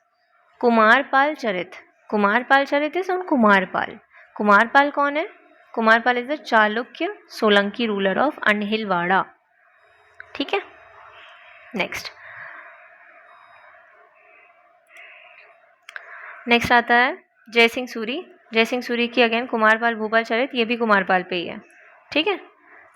कुमारपाल चरित। कुमारपाल चरित इज ऑन कुमारपाल। कुमारपाल कौन है, Kumarpal is the Chalukya Solanki ruler of Anhilwara, ठीक है। नेक्स्ट आता है जयसिंह सूरी। जयसिंह सूरी की अगेन कुमारपाल भूपाल चरित, ये भी कुमारपाल पे ही है, ठीक है।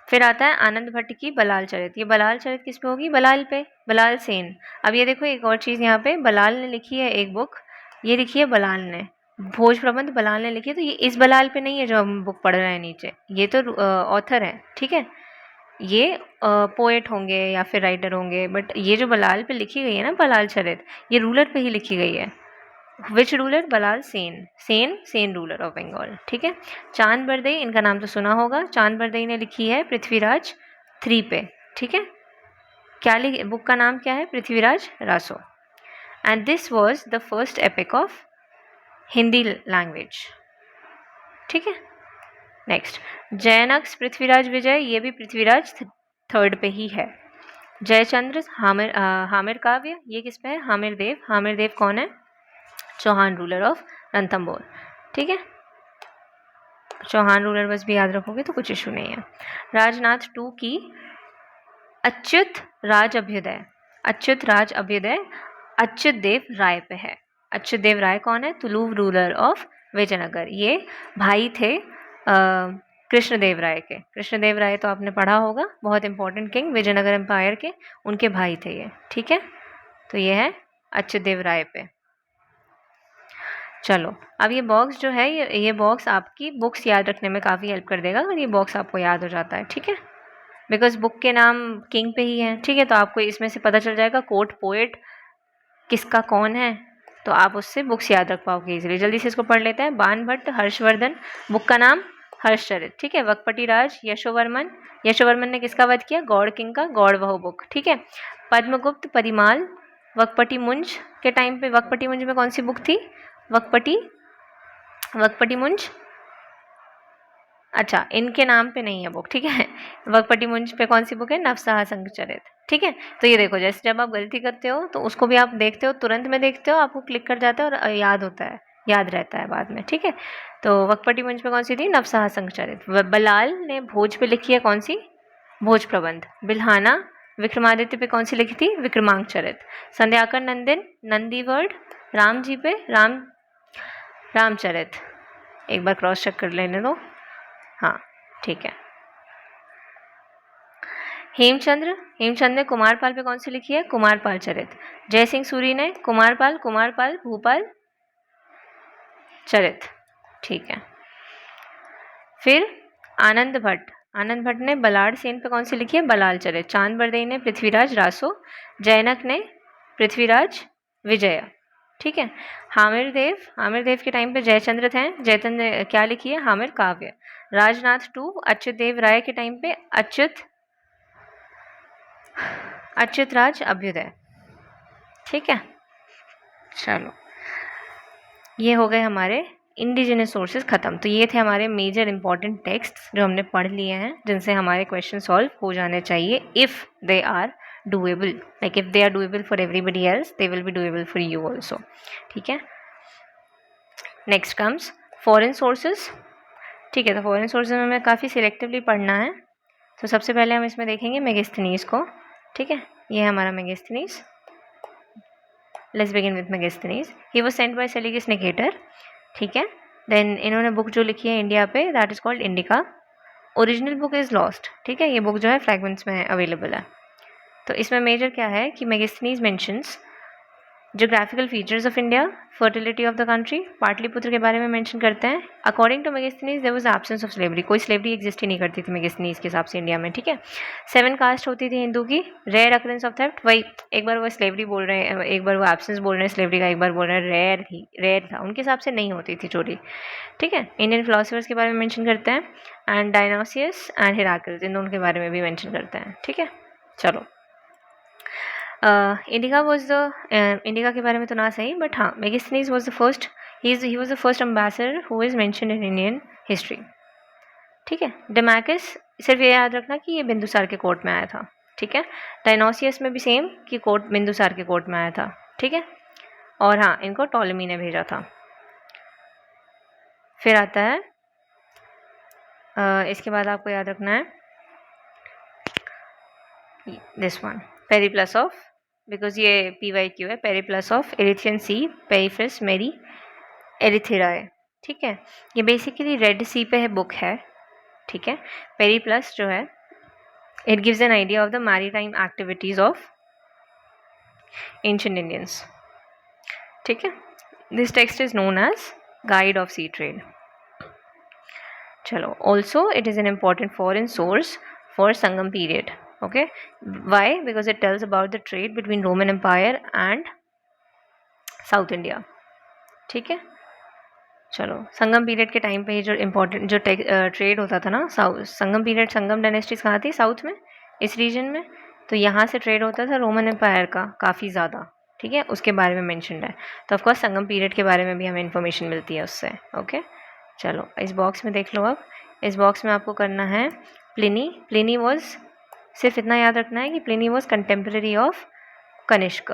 फिर आता है आनंद भट्ट की बलाल चरित। ये बलाल चरित किस पे होगी, बलाल पे, बलाल सेन। अब ये देखो एक और चीज़ यहाँ पे, बलाल ने लिखी है एक बुक ये लिखी है बलाल ने, भोज प्रबंध बलाल ने लिखी है। तो ये इस बलाल पे नहीं है जो हम बुक पढ़ रहे हैं नीचे, ये तो ऑथर है, ठीक है, ये पोएट होंगे या फिर राइटर होंगे, बट ये जो बलाल पे लिखी गई है ना, बलाल चरित, ये रूलर पे ही लिखी गई है। Which ruler? Ballal Sen, Sen ruler of Bengal, ठीक है। चांद बरदई, इनका नाम तो सुना होगा, चांद बरदई ने लिखी है पृथ्वीराज 3 पे, ठीक है। क्या लिखी बुक का नाम क्या है? Prithviraj Raso. And this was the first epic of Hindi language, ठीक है। नेक्स्ट, जयनक्स पृथ्वीराज विजय, ये भी पृथ्वीराज 3rd पे ही है। जयचंद्र हामिर काव्य, ये किस पे है? हामिर देव। हामिर देव कौन है? चौहान रूलर ऑफ रणथंबोर, ठीक है। चौहान रूलर बस भी याद रखोगे तो कुछ इशू नहीं है। राजनाथ 2 की अच्युत राज अभ्युदय, अच्युत राज अभ्युदय अच्युत देव राय पे है। अच्युत देव राय कौन है? तुलुव रूलर ऑफ विजयनगर, ये भाई थे कृष्णदेव राय के। कृष्णदेव राय तो आपने पढ़ा होगा, बहुत इंपॉर्टेंट किंग विजयनगर एम्पायर के, उनके भाई थे ये, ठीक है। तो ये है अच्युत देव राय पे। चलो, अब ये बॉक्स जो है, ये बॉक्स आपकी बुक्स याद रखने में काफ़ी हेल्प कर देगा अगर ये बॉक्स आपको याद हो जाता है, ठीक है। बिकॉज बुक के नाम किंग पे ही है, ठीक है, तो आपको इसमें से पता चल जाएगा कोट पोएट किसका कौन है, तो आप उससे बुक्स याद रख पाओगे इजीली। जल्दी से इसको पढ़ लेते हैं। बाण भट्ट हर्षवर्धन, बुक का नाम हर्षचरित, ठीक है। वकपति राज यशोवर्मन, यशोवर्मन ने किसका वध किया? गौड़ किंग का, गौड़ वह बुक, ठीक है। पद्मगुप्त परिमाल, वकपति मुंज के टाइम पे, वकपति मुंज में कौन सी बुक थी? वकपति मुंज, अच्छा इनके नाम पे नहीं है बुक, ठीक है। वकपति मुंज पे कौन सी बुक है? नवसाह संचरित, ठीक है। तो ये देखो, जैसे जब आप गलती करते हो तो उसको भी आप देखते हो, तुरंत में देखते हो, आपको क्लिक कर जाता है और याद होता है, याद रहता है बाद में, ठीक है। तो वकपति मुंज पे कौन सी थी? नवसाह संचरित। बलाल ने भोज पे लिखी है कौन सी? भोज प्रबंध। बिल्हाना विक्रमादित्य पे कौन सी लिखी थी? विक्रमांकचरित। संध्याकर नंदन नंदीवर्ड राम जी पे रामचरित, एक बार क्रॉस चेक कर लेने दो, हाँ ठीक है। हेमचंद्र ने कुमारपाल पे कौन सी लिखी है? कुमारपाल चरित। जयसिंह सूरी ने कुमारपाल भूपाल चरित, ठीक है। फिर आनंद भट्ट ने बलाड़ सेन पे कौन सी लिखी है? बलाल चरित। चांद बरदई ने पृथ्वीराज रासो, जयनक ने पृथ्वीराज विजय, ठीक है। हामिर देव के टाइम पे जयचंद्र थे, जयचंद्र ने क्या लिखी है? हामिर काव्य। राजनाथ 2 अच्युत देव राय के टाइम पे अच्युत राज अभ्युदय, ठीक है। चलो, ये हो गए हमारे इंडिजिनस सोर्सेज खत्म। तो ये थे हमारे मेजर इंपॉर्टेंट टेक्स्ट जो हमने पढ़ लिए हैं, जिनसे हमारे क्वेश्चन सॉल्व हो जाने चाहिए if they are doable. Like if they are doable for everybody else, they will be doable for you also, ठीक है। नेक्स्ट कम्स फॉरेन सोर्सेज, ठीक है। तो फॉरेन सोर्सेज में हमें काफ़ी सिलेक्टिवली पढ़ना है। तो सबसे पहले हम इसमें देखेंगे मेगास्थनीज को, ठीक है। ये है हमारा Megasthenes. Let's begin with Megasthenes. He was sent by Seleucus Nicator, ठीक है। देन इन्होंने बुक जो लिखी है इंडिया पे, that is called indica. Original book is lost, ठीक है। ये बुक जो है फ्रैगमेंट्स में अवेलेबल है। तो इसमें मेजर क्या है कि Megasthenes mentions geographical features of India, fertility of the country, Pataliputra के बारे में मेंशन करते हैं। According to Megasthenes there was absence of slavery, कोई स्लेवरी एग्जिस्ट ही नहीं करती थी मेगास्थनीज के हिसाब से इंडिया में, ठीक है। 7 कास्ट होती थी हिंदू की। रेयर अकरेंस ऑफ थेफ्ट, वही एक बार वो स्लेवरी बोल रहे हैं, एक बार वो एब्सेंस बोल रहे हैं स्लेवरी का, एक बार बोल रहे हैं रेयर था, उनके हिसाब से नहीं होती थी चोरी, ठीक है। इंडियन फिलोसफर्स के बारे में मेंशन करते हैं, एंड डायनोसियस एंड हेराक्लिस, इन दोनों के बारे में भी मेंशन करते हैं, ठीक है। चलो, इंडिका के बारे में तो ना सही, बट हाँ, Megasthenes was the first, he was the first ambassador who is mentioned in Indian history, ठीक है। डेमाकस, सिर्फ ये याद रखना कि ये बिंदुसार के कोर्ट में आया था, ठीक है। डायनोसियस में भी सेम कि कोर्ट बिंदुसार के कोर्ट में आया था, ठीक है। और हाँ, इनको टॉलेमी ने भेजा था। फिर आता है इसके बाद आपको याद रखना है this one, Periplus of, because ये PYQ है, पेरिप्लस ऑफ एरिथ्रियन सी पेरिफेस मेरी एरिथेराए, ठीक है। ये बेसिकली रेड सी पे है बुक है, ठीक है। पेरिप्लस जो है, it gives an idea of the maritime activities of ancient Indians, ठीक है। This text is known as guide of sea trade. चलो, also it is an important foreign source for Sangam period. Okay, why? Because it tells about the trade between Roman empire and south India. ठीक है, चलो, संगम period के time पे ही जो important जो trade होता था ना, संगम पीरियड, संगम डायनेस्टीज कहाँ थी? साउथ में, इस रीजन में. तो यहाँ से ट्रेड होता था रोमन एम्पायर का काफ़ी ज़्यादा. ठीक है, उसके बारे में मेंशन्ड है. तो ऑफकोर्स संगम पीरियड के बारे में भी हमें इन्फॉर्मेशन मिलती है उससे. ओके, चलो इस बॉक्स में देख लो. अब इस बॉक्स में आपको करना है प्लिनी. प्लिनी वॉज, सिर्फ इतना याद रखना है कि Pliny was contemporary of Kanishka.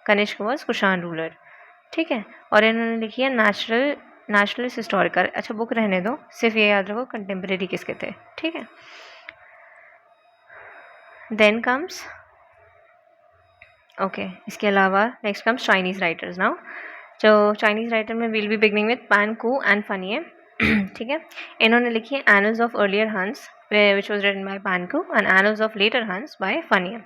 Kanishka was Kushan ruler. ठीक है, और इन्होंने लिखी है नेशनलिस्ट हिस्टोरिकल. अच्छा, बुक रहने दो, सिर्फ ये याद रखो कंटेम्प्रेरी किसके थे. ठीक है, देन कम्स, ओके, इसके अलावा next comes Chinese writers. Now जो चाइनीज़ राइटर में विल बी बिगनिंग विद पान कू एंड फनिए. ठीक है, इन्होंने लिखी है एनल्स ऑफ अर्लियर हंस which was written by Pan Ku and annals of later Han by Fan Ye.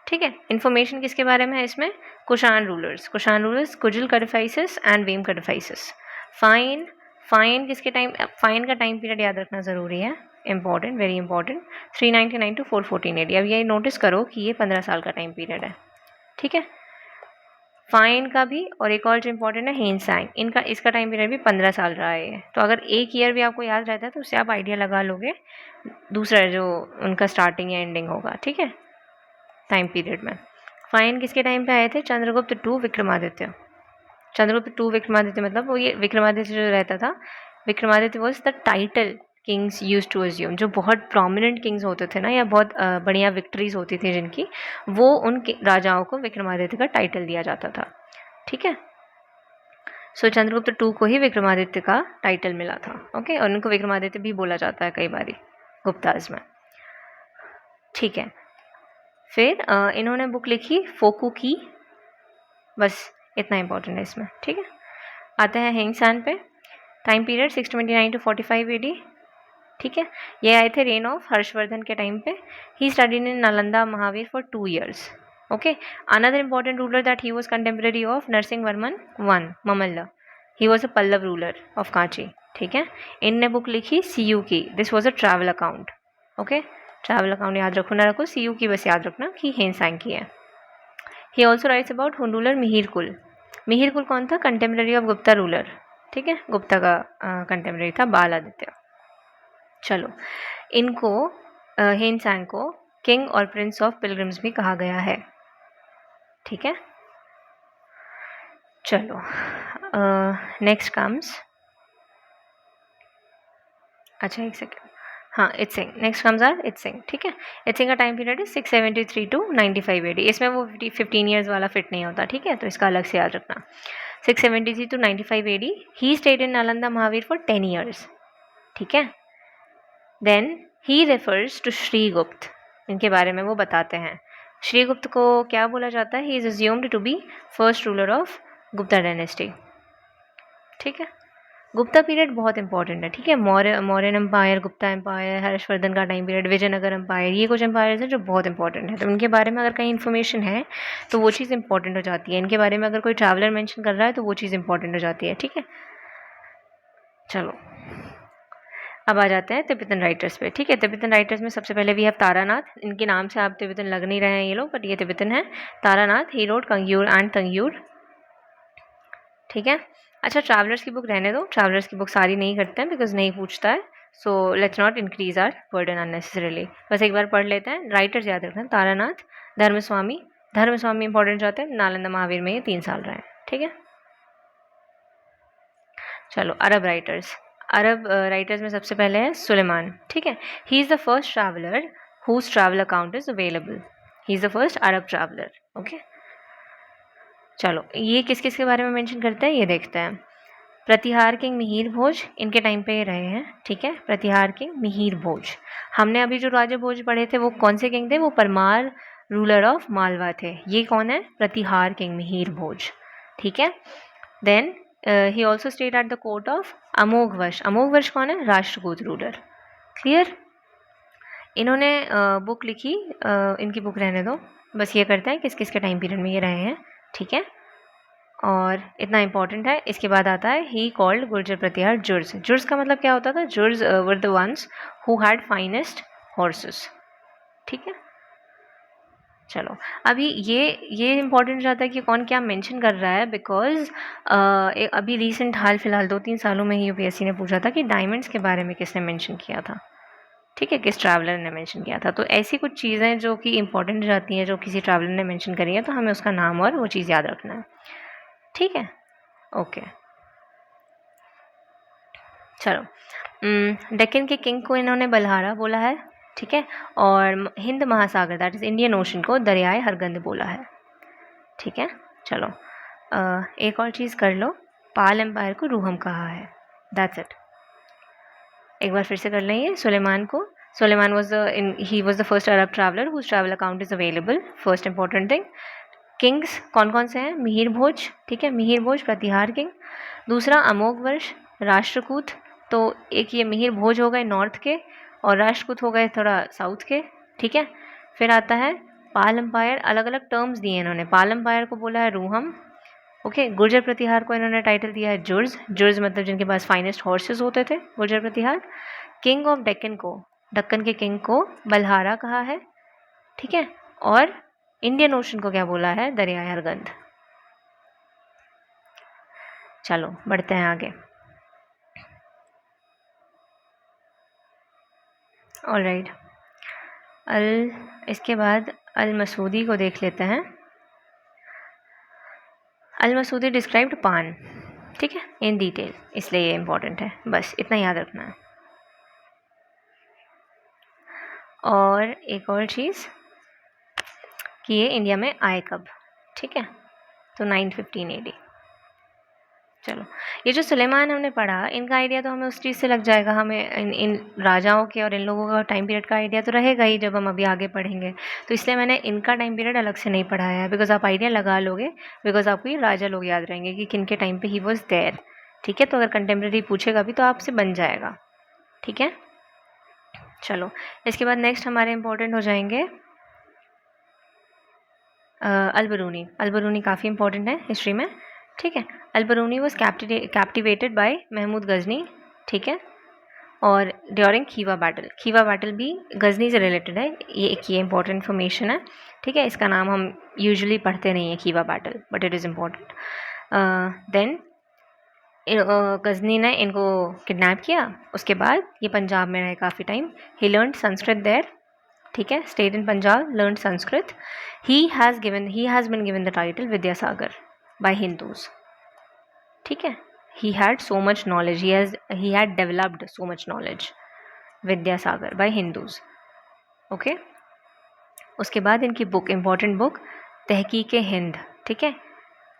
ठीक है, इन्फॉर्मेशन किसके बारे में है इसमें? Kushan rulers. Kushan rulers, Kujula Kadphises and Vima Kadphises. Fahien किसके टाइम? फाइन का टाइम पीरियड याद रखना ज़रूरी है, important, very important. 399 to 414 AD. अब ये नोटिस करो कि ये 15 साल का टाइम पीरियड है. ठीक है, फाइन का भी, और एक और जो इम्पोर्टेंट है हेनसैंग, इनका, इसका टाइम पीरियड भी 15 साल रहा है. तो अगर एक ईयर भी आपको याद रहता है तो उससे आप आइडिया लगा लोगे दूसरा जो उनका स्टार्टिंग या एंडिंग होगा. ठीक है, टाइम पीरियड में. फाइन किसके टाइम पे आए थे? चंद्रगुप्त टू विक्रमादित्य. चंद्रगुप्त टू विक्रमादित्य मतलब वो ये विक्रमादित्य जो रहता था, Vikramaditya was the title kings used to assume. जो बहुत प्रोमिनेंट किंग्स होते थे ना, या बहुत बढ़िया विक्ट्रीज होती थी जिनकी, वो उन राजाओं को विक्रमादित्य का टाइटल दिया जाता था. ठीक है, सो चंद्रगुप्त टू को ही विक्रमादित्य का टाइटल मिला था. ओके, और उनको विक्रमादित्य भी बोला जाता है कई बारी गुप्ताज में. ठीक है, फिर इन्होंने बुक लिखी फोकू की. बस इतना इंपॉर्टेंट है इसमें. ठीक है, आते हैं हिंगसान पे. Time period 629 to 45 AD. ठीक है, ये आए थे रेन ऑफ हर्षवर्धन के टाइम पे. He studied in Nalanda Mahavihara for 2 years. Okay, another important ruler that he was contemporary of Narasimhavarman one Mamalla. He was a Pallava ruler of Kanchi. ठीक है, इनने बुक लिखी CU की. This was a travel account. Okay, travel account याद रखो ना रखो, CU की बस याद रखना कि हेनसैंग की है. ही ऑल्सो राइट्स अबाउट हुन रूलर मिहिर कुल. मिहिर कुल कौन था? Contemporary of Gupta ruler. ठीक है, गुप्ता का कंटेम्प्रेरी था बाल आदित्य. चलो, इनको हेनसैंग को किंग और प्रिंस ऑफ पिलग्रिम्स भी कहा गया है. ठीक है, चलो नेक्स्ट कम्स, अच्छा एक सेकेंड, हाँ Itsing. Next comes our Itsing. ठीक है, इत्सिंग का टाइम पीरियड है 673 to 95 AD. इसमें वो 15 ईयर्स वाला फिट नहीं होता. ठीक है, तो इसका अलग से याद रखना. 673 to 95 AD. He stayed in Nalanda Mahavihara for 10 years. ठीक है, then he refers to Srigupta. इनके बारे में वो बताते हैं. श्रीगुप्त को क्या बोला जाता है? He is assumed to be first ruler of Gupta dynasty. ठीक है, गुप्ता पीरियड बहुत इंपॉर्टेंट है. ठीक है, मौर्यन एम्पायर, गुप्ता एम्पायर, हर्षवर्धन का टाइम पीरियड, विजयनगर एम्पायर, ये कुछ एम्पायर्स हैं जो बहुत इंपॉर्टेंट है. तो इनके बारे में अगर कहीं इन्फॉर्मेशन है तो वो चीज़ इंपॉर्टेंट हो जाती है. इनके बारे में अगर कोई ट्रैवलर मेंशन कर रहा है तो वो चीज़ इंपॉर्टेंट हो जाती है. ठीक है, चलो अब आ जाते हैं तिब्बतन राइटर्स पे. ठीक है, तिब्बतन राइटर्स में सबसे पहले भी है तारानाथ. इनके नाम से आप तिब्बतन लग नहीं रहे हैं ये लोग, बट ये तिब्बतन है. तारानाथ, ही रोड कंग्यूर एंड तंग्यूर. ठीक है, अच्छा ट्रैवलर्स की बुक रहने दो, ट्रैवलर्स की बुक सारी नहीं करते हैं बिकॉज नहीं पूछता है. So let's not increase our burden unnecessarily. बस एक बार पढ़ लेते हैं. राइटर्स याद रखना, तारानाथ, धर्मस्वामी. धर्मस्वामी इंपॉर्टेंट जाते हैं, नालंदा महावीर में ये 3 साल रहे हैं. ठीक है, चलो अरब राइटर्स. अरब राइटर्स में सबसे पहले है सुलेमान. ठीक है, he is the first traveller whose travel account is available. He is the first Arab traveller. Okay, चलो ये किस किस के बारे में मेंशन करते हैं ये देखते हैं. प्रतिहार किंग मिहिर भोज, इनके टाइम पे ये रहे हैं. ठीक है, प्रतिहार किंग मिहिर भोज. हमने अभी जो राजा भोज पढ़े थे वो कौन से किंग थे? वो परमार रूलर ऑफ मालवा थे. ये कौन है? प्रतिहार किंग मिहिर भोज. ठीक है, then he also stayed at the court of Amoghavarsha. Amoghavarsha कौन है? राष्ट्रकूट रूलर. क्लियर? इन्होंने बुक लिखी, इनकी बुक रहने दो, बस ये करते हैं किस किस के टाइम पीरियड में ये रहे हैं. ठीक है, और इतना इम्पॉर्टेंट है। इसके बाद आता है ही कॉल्ड गुर्जर प्रतिहार जुर्ज। जुर्ज का मतलब क्या होता था? Jurz were the ones who had finest horses. ठीक है, चलो अभी ये इम्पोर्टेंट रहता है कि कौन क्या मेंशन कर रहा है, बिकॉज अभी रिसेंट हाल फिलहाल 2-3 सालों में ही यूपीएससी ने पूछा था कि डायमंड्स के बारे में किसने मेंशन किया था। ठीक है, किस ट्रैवलर ने मेंशन किया था। तो ऐसी कुछ चीज़ें जो कि इंपॉर्टेंट रहती हैं, जो किसी ट्रैवलर ने मेंशन करी है, तो हमें उसका नाम और वो चीज़ याद रखना है। ठीक है, ओके। चलो, डेक्कन के किंग को इन्होंने बलहारा बोला है। ठीक है, और हिंद महासागर दैट इज़ इंडियन ओशन को दरियाए हरगंद बोला है। ठीक है, चलो एक और चीज़ कर लो, पाल एम्पायर को रूहम कहा है। That's it. एक बार फिर से कर लेंगे सुलेमान को। Sulaiman he was the first Arab traveler whose travel account is available. First important thing. Kings कौन कौन से हैं? मिहिर भोज, ठीक है, मिहिर भोज प्रतिहार किंग। दूसरा अमोघ वर्ष, राष्ट्रकूट। तो एक ये मिहिर भोज हो गए नॉर्थ के, और राष्ट्रकूट हो गए थोड़ा साउथ के। ठीक है, फिर आता है पाल एम्पायर। अलग अलग टर्म्स दिए इन्होंने। पाल एम्पायर को बोला है रूहम। ओके, गुर्जर प्रतिहार को इन्होंने टाइटल दिया है जुर्ज। जुर्ज मतलब जिनके पास फाइनेस्ट हॉर्सेस होते थे, गुर्जर प्रतिहार। किंग ऑफ डेक्कन को, दक्कन के किंग को बलहारा कहा है। ठीक है, और इंडियन ओशन को क्या बोला है? दरियाए हरगंद। चलो बढ़ते हैं आगे। ऑलराइट, इसके बाद अल मसूदी को देख लेते हैं। अल मसूदी डिस्क्राइब्ड पान, ठीक है, इन डिटेल, इसलिए ये इम्पोर्टेंट है, बस इतना याद रखना है। और एक और चीज़ कि ये इंडिया में आए कब। ठीक है, तो 915 AD। चलो, ये जो सुलेमान हमने पढ़ा, इनका आइडिया तो हमें उस चीज़ से लग जाएगा। हमें इन राजाओं के और इन लोगों का टाइम पीरियड का आइडिया तो रहेगा ही जब हम अभी आगे पढ़ेंगे। तो इसलिए मैंने इनका टाइम पीरियड अलग से नहीं पढ़ाया है, बिकॉज आप आइडिया लगा लोगे, बिकॉज आपको ये राजा लोग याद रहेंगे कि किन के टाइम पे ही वॉज देयर। ठीक है, तो अगर कंटेम्प्रेरी पूछेगा भी तो आपसे बन जाएगा। ठीक है, चलो इसके बाद नेक्स्ट हमारे इम्पोर्टेंट हो जाएंगे अल-बरूनी। अल-बरूनी काफ़ी इंपॉर्टेंट है हिस्ट्री में। ठीक है, Al Biruni was captivated by Mahmud Ghazni. ठीक है, और during Khiva battle. Khiva battle भी गजनी से रिलेटेड है, ये इंपॉर्टेंट इन्फॉर्मेशन है। ठीक है, इसका नाम हम यूजुअली पढ़ते नहीं हैं Khiva battle, but it is important. Then Ghazni ने इनको किडनैप किया। उसके बाद ये पंजाब में रहे काफ़ी time. He learn Sanskrit there. ठीक है, stayed in Punjab, learn Sanskrit. he has been given the title Vidyasagar by Hindus. ठीक है, he had so much knowledge, he had developed so much knowledge, Vidyasagar by Hindus. Okay, उसके बाद इनकी बुक, इम्पॉर्टेंट बुक तहकीक हिंद। ठीक है,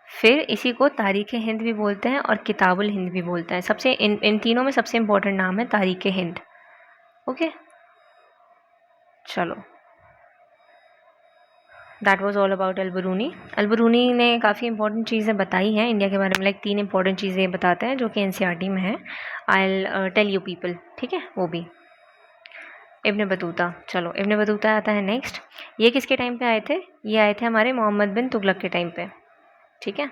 फिर इसी को तारीख हिंद भी बोलते हैं और किताबुल हिंद भी बोलते हैं। सबसे इन तीनों में सबसे इम्पोर्टेंट नाम है तारीख हिंद। ओके, चलो that was all about Al-Biruni. Al-Biruni ने काफ़ी इंपॉर्टेंट चीज़ें बताई हैं इंडिया के बारे में, लाइक 3 इंपॉर्टेंट चीज़ें बताते हैं जो कि एनसीईआरटी में है। I will tell you people. ठीक है, वो भी इब्न बतूता। चलो इब्न बतूता आता है नेक्स्ट। ये किसके टाइम पे आए थे? ये आए थे हमारे मोहम्मद बिन तुगलक के टाइम पे। ठीक है,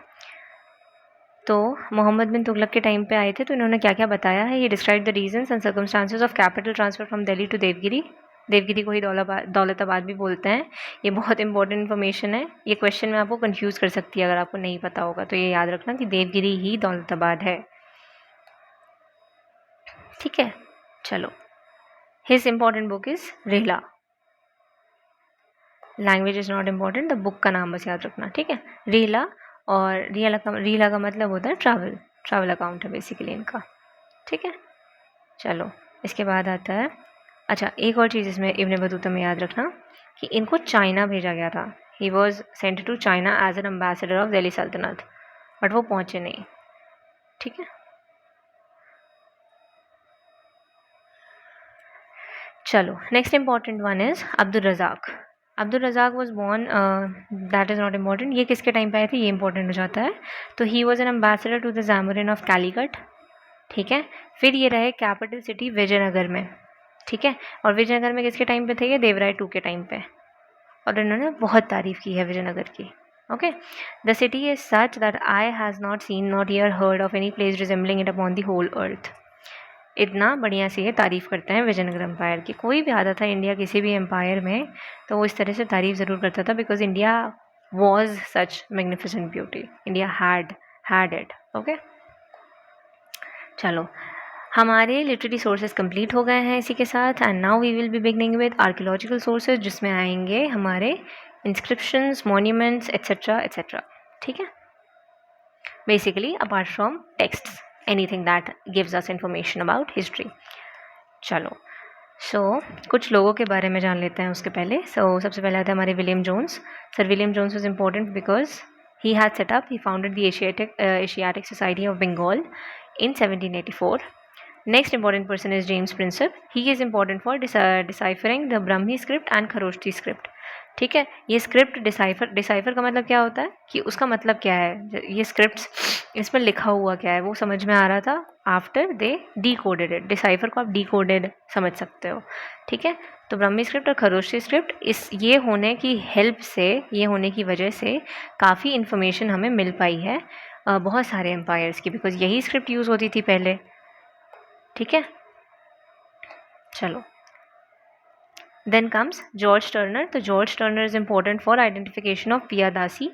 तो मोहम्मद बिन तुगलक के टाइम पे आए थे, तो इन्होंने क्या क्या बताया है? ये describe the reasons and circumstances of capital transfer from Delhi to Devagiri. Devagiri को ही दौलताबाद भी बोलते हैं। ये बहुत इंपॉर्टेंट इन्फॉर्मेशन है। ये क्वेश्चन में आपको कंफ्यूज कर सकती है अगर आपको नहीं पता होगा, तो ये याद रखना कि देवगिरी ही दौलताबाद है। ठीक है, चलो हिज इम्पॉर्टेंट बुक इज रेला। Language is not important, the book का नाम बस याद रखना। ठीक है, रेला, और रीला का मतलब होता है ट्रैवल अकाउंट है बेसिकली इनका। ठीक है, चलो इसके बाद आता है, अच्छा एक और चीज़ इसमें इब्न बतूता में याद रखना कि इनको चाइना भेजा गया था। He was sent to China as an ambassador of Delhi sultanate, but वो पहुँचे नहीं। ठीक है, चलो next important one is Abdul Razzaq. Abdul Razzaq was born, that is not important. ये किसके टाइम पे आए थे? ये इंपॉर्टेंट हो जाता है। तो he was an ambassador to the Zamorin of Calicut. ठीक है, फिर ये रहे कैपिटल सिटी विजयनगर में। ठीक है, और विजयनगर में किसके टाइम पे थे? ये देवराय 2 के टाइम पे, और इन्होंने बहुत तारीफ़ की है विजयनगर की। Okay, the city is such that eye has not seen, not ear heard of any place resembling it upon the whole earth. इतना बढ़िया से ये तारीफ़ करते हैं विजयनगर एम्पायर की. कोई भी आता था इंडिया किसी भी एम्पायर में तो वो इस तरह से तारीफ़ ज़रूर करता था, because India was such magnificent beauty. India had it. Okay, चलो हमारे लिटरेरी सोर्सेज कंप्लीट हो गए हैं इसी के साथ. And now we will be beginning with archaeological sources, जिसमें आएंगे हमारे इंस्क्रिप्शंस, मॉन्यूमेंट्स एट्सेट्रा एट्सेट्रा. ठीक है, basically apart from texts, anything that gives us information about history. चलो कुछ लोगों के बारे में जान लेते हैं उसके पहले. सबसे पहले आता है हमारे William Jones. Sir William Jones was important because he founded the Asiatic Society of Bengal in 1784. Next important person is James Prinsep. He is important for deciphering the Brahmi script and Kharoshti script. ठीक है, ये script decipher का मतलब क्या होता है कि उसका मतलब क्या है, ये स्क्रिप्ट्स इसमें लिखा हुआ क्या है वो समझ में आ रहा था after they decoded it. Decipher को आप डीकोडेड समझ सकते हो. ठीक है, तो ब्राह्मी स्क्रिप्ट और खरोष्टी स्क्रिप्ट ये होने की हेल्प से, ये होने की वजह से काफ़ी इन्फॉर्मेशन हमें मिल पाई है बहुत सारे एम्पायर्स की, बिकॉज यही स्क्रिप्ट यूज़ होती थी पहले. ठीक है, चलो देन कम्स जॉर्ज टर्नर. तो George Turner is important for identification of Piyadasi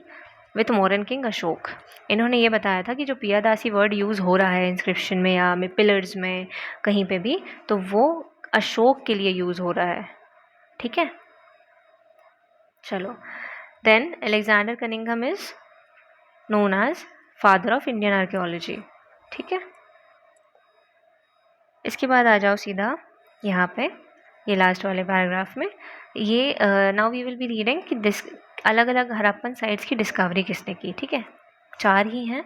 with Mauryan king Ashoka. इन्होंने ये बताया था कि जो पियादासी वर्ड यूज़ हो रहा है इंस्क्रिप्शन में या पिलर्स में कहीं पे भी, तो वो अशोक के लिए यूज़ हो रहा है. ठीक है, चलो then Alexander Cunningham is known as father of Indian archaeology. ठीक है, इसके बाद आ जाओ सीधा यहाँ पे ये लास्ट वाले पैराग्राफ में. ये now we will be reading कि अलग अलग हड़प्पन साइट्स की डिस्कवरी किसने की. ठीक है, 4 ही हैं.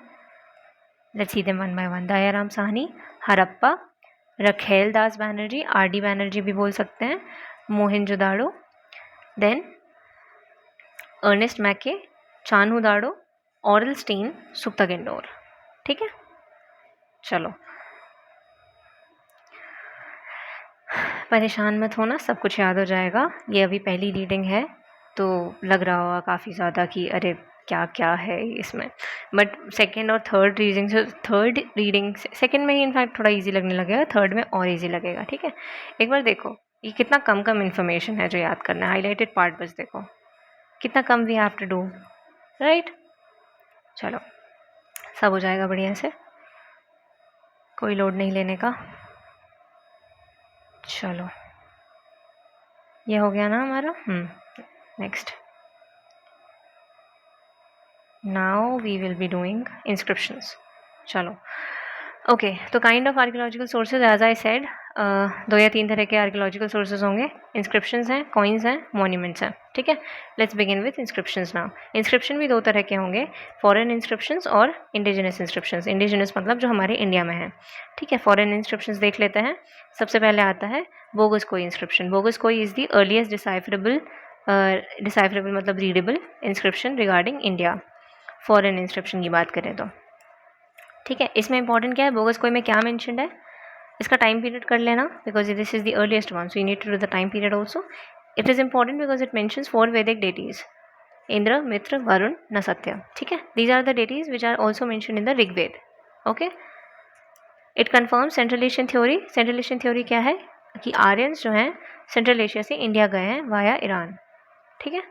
Let's see them one by one. Dayaram Sahni, Harappa, रखेल दास बैनर्जी, आर.डी. बैनर्जी भी बोल सकते हैं, मोहनजोदाड़ो, देन अर्नेस्ट मैके, चान्हूदाड़ो, ऑरल स्टीन, सुक्तागिंडोर. ठीक है, चलो परेशान मत होना, सब कुछ याद हो जाएगा. ये अभी पहली रीडिंग है तो लग रहा होगा काफ़ी ज़्यादा कि अरे क्या क्या है इसमें, बट सेकेंड और थर्ड रीडिंग सेकेंड में ही इनफैक्ट थोड़ा इजी लगने लगेगा, थर्ड में और इजी लगेगा. ठीक है, एक बार देखो ये कितना कम इन्फॉर्मेशन है जो याद करना है. हाईलाइटेड पार्ट बस देखो कितना कम we have to do, right. चलो सब हो जाएगा बढ़िया से, कोई लोड नहीं लेने का. चलो ये हो गया ना हमारा. Next now we will be doing inscriptions. चलो ओके, तो kind of archaeological sources as I said 2 या 3 तरह के आर्कियोलॉजिकल सोर्सेज होंगे. इंस्क्रिप्शंस हैं, कॉइन्स हैं, मॉन्यूमेंट्स हैं. ठीक है, let's begin with inscriptions now. Inscription भी 2 तरह के होंगे, फॉरेन इंस्क्रिप्शंस और इंडिजिनस इंस्क्रिप्शंस. इंडिजिनस मतलब जो हमारे इंडिया में है. ठीक है, फॉरेन इंस्क्रिप्शंस देख लेते हैं. सबसे पहले आता है बोगस कोई इंस्क्रिप्शन. बोगस कोई इज़ द अर्लीस्ट डिसाइफरेबल मतलब readable inscription regarding India. Foreign inscription की बात करें तो ठीक है, इसमें इंपॉर्टेंट क्या है, बोगस कोई में क्या मेंशन्ड है, इसका टाइम पीरियड कर लेना, because this is the earliest one, so you need to do the time period also. It is important because it mentions 4 Vedic deities, Indra, Mitra, Varuna, Nasatya. ठीक है, these are the deities which are also mentioned in the Rigveda. Okay, it confirm central Asian theory. Central Asian theory क्या है कि Aryans जो हैं central Asia से India गए हैं वाया ईरान. ठीक है,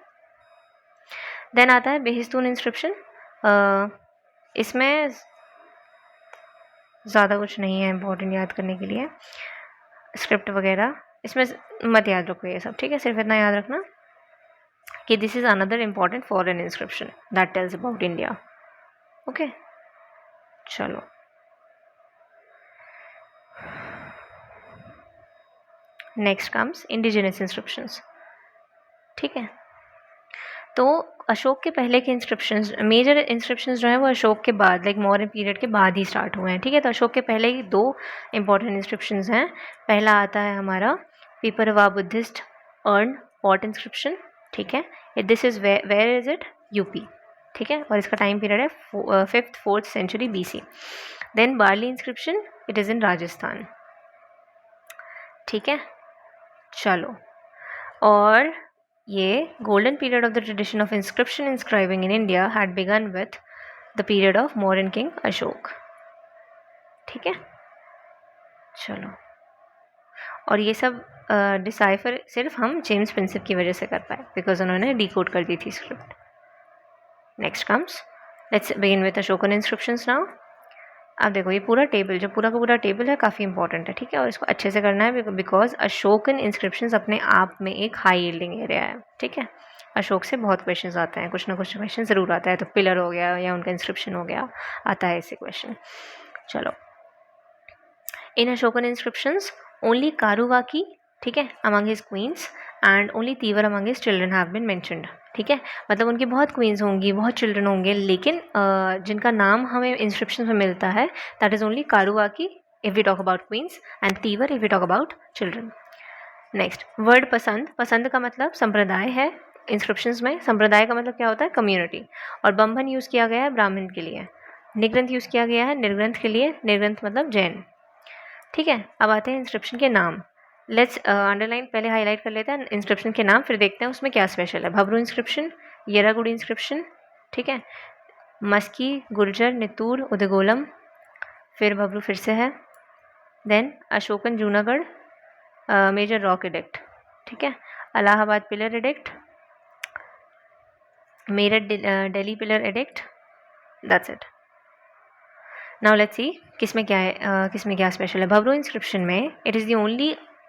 देन आता है बेहिस्तून इंस्क्रिप्शन. इसमें ज़्यादा कुछ नहीं है इंपॉर्टेंट याद करने के लिए, स्क्रिप्ट वगैरह इसमें मत याद रखो ये सब. ठीक है, सिर्फ इतना याद रखना कि this is another important foreign inscription that tells about India. Okay, चलो नेक्स्ट कम्स इंडिजिनस इंस्क्रिप्शंस. ठीक है, तो अशोक के पहले के इंस्क्रिप्शंस, मेजर इंस्क्रिप्शंस जो हैं वो अशोक के बाद लाइक मौर्य पीरियड के बाद ही स्टार्ट हुए हैं. ठीक है, तो अशोक के पहले ही 2 इंपॉर्टेंट इंस्क्रिप्शंस हैं. पहला आता है हमारा Piprahwa Buddhist urn pot inscription. ठीक है, this is where is it, UP. ठीक है, और इसका टाइम पीरियड है 5th 4th century BC. Then Barli inscription, it is in Rajasthan. ठीक है, चलो और ये golden period of the tradition of inscription inscribing in India had begun with the period of Mauryan king Ashoka. ठीक है, चलो, और ये सब डिसाइफर सिर्फ हम जेम्स प्रिंसेप की वजह से कर पाए, बिकॉज उन्होंने डिकोड कर दी थी script. Next comes, let's begin with Ashokan inscriptions now. अब देखो ये पूरा टेबल, जो पूरा का पूरा टेबल है, काफ़ी इंपॉर्टेंट है, ठीक है, और इसको अच्छे से करना है बिकॉज अशोकन इंस्क्रिप्शंस अपने आप में एक हाई यील्डिंग एरिया है। ठीक है, अशोक से बहुत क्वेश्चंस आते हैं, कुछ ना कुछ क्वेश्चन ज़रूर आता है, तो पिलर हो गया या उनका इंस्क्रिप्शन हो गया, आता है ऐसे क्वेश्चन। चलो, in Ashokan inscriptions only Karuvaki, ठीक है, among his queens and only Tivara among his children have been mentioned. ठीक है, मतलब उनकी बहुत क्वींस होंगी, बहुत चिल्ड्रन होंगे, लेकिन जिनका नाम हमें इंस्क्रिप्शन में मिलता है that is only Karuvaki if we talk about queens and Tivara if we talk about children. Next, word पसंद, पसंद का मतलब संप्रदाय है इंस्क्रिप्शंस में। संप्रदाय का मतलब क्या होता है? कम्युनिटी। और बंभन यूज़ किया गया है ब्राह्मण के लिए, निग्रंथ यूज़ किया गया है निर्ग्रंथ के लिए, निर्ग्रंथ मतलब जैन। ठीक है, अब आते हैं इंस्क्रिप्शन के नाम। लेट्स अंडरलाइन पहले हाईलाइट कर लेते हैं इंस्क्रिप्शन के नाम, फिर देखते हैं उसमें क्या स्पेशल है। भबरू इंस्क्रिप्शन, येरागुडी इंस्क्रिप्शन, ठीक है, मस्की, गुर्जर, नितूर, उदगोलम, फिर भबरू फिर से है, then Ashokan Junagadh, major rock edict, ठीक है, Allahabad pillar edict, Meerut Delhi pillar edict, that's it. Now let's see किसमें क्या है, किसमें क्या स्पेशल है। भबरू इंस्क्रिप्शन में it is the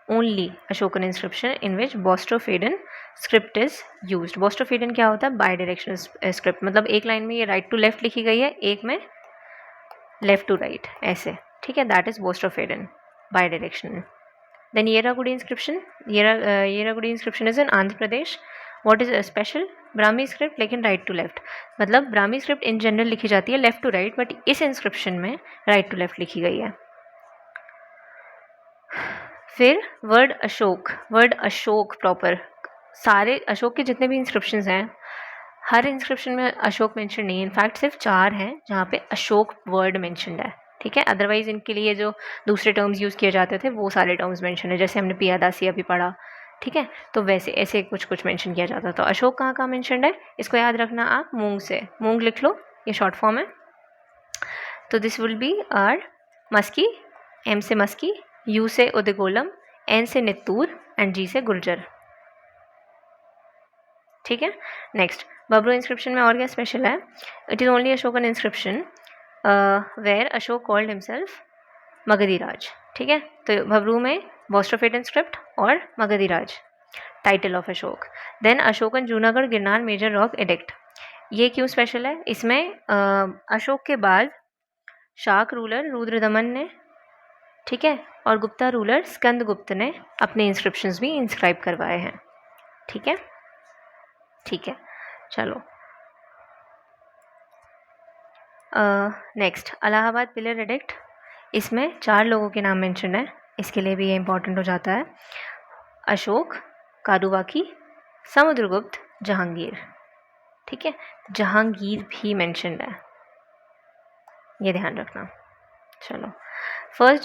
only Ashokan inscription in which boustrophedon script is used. Boustrophedon क्या होता है? बाई डायरेक्शनल स्क्रिप्ट, मतलब एक लाइन में ये राइट टू लेफ्ट लिखी गई है, एक में लेफ्ट टू राइट, ऐसे, ठीक है, that is boustrophedon, bidirectional. Then Yerragudi inscription, Yerragudi inscription is in Andhra Pradesh. What is special? Brahmi script लेकिन राइट टू लेफ्ट, मतलब ब्राह्मी स्क्रिप्ट इन जनरल लिखी जाती है लेफ्ट टू राइट, बट इस इंस्क्रिप्शन में राइट टू लेफ्ट लिखी गई है। फिर वर्ड अशोक प्रॉपर, सारे अशोक के जितने भी इंस्क्रिप्शंस हैं, हर इंस्क्रिप्शन में अशोक मेंशन नहीं है, इनफैक्ट सिर्फ 4 हैं जहाँ पे अशोक वर्ड मेंशनड है। ठीक है, अदरवाइज इनके लिए जो दूसरे टर्म्स यूज़ किए जाते थे वो सारे टर्म्स मेंशन है, जैसे हमने पियादासी अभी पढ़ा, ठीक है, तो वैसे ऐसे कुछ मेंशन किया जाता। तो अशोक कहाँ कहाँ मेंशनड है, इसको याद रखना आप, मूंग से, मूंग लिख लो, ये शॉर्ट फॉर्म है। तो this will be our Maski, M से मस्की, यू से उदगोलम, एन से नित्तूर एंड जी से गुर्जर। ठीक है, नेक्स्ट, भबरू इंस्क्रिप्शन में और क्या स्पेशल है? It is only Ashokan inscription where Ashoka called himself Magadhiraj. ठीक है, तो भबरू में बोस्टोफेडन स्क्रिप्ट और Magadhiraj title of Ashoka. Then Ashokan Junagadh Girnar major rock edict, ये क्यों स्पेशल है? इसमें अशोक के बाद शाक रूलर रुद्रदमन ने, ठीक है, और गुप्ता रूलर स्कंदगुप्त ने अपने इंस्क्रिप्शंस भी इंस्क्राइब करवाए हैं। ठीक है, ठीक है, चलो, नेक्स्ट, इलाहाबाद पिलर एडिक्ट, इसमें 4 लोगों के नाम मेंशन है, इसके लिए भी ये इंपॉर्टेंट हो जाता है, अशोक, कारुवाकी, समुद्रगुप्त, जहांगीर। ठीक है, जहांगीर भी मेंशनड है, ये ध्यान रखना। चलो, first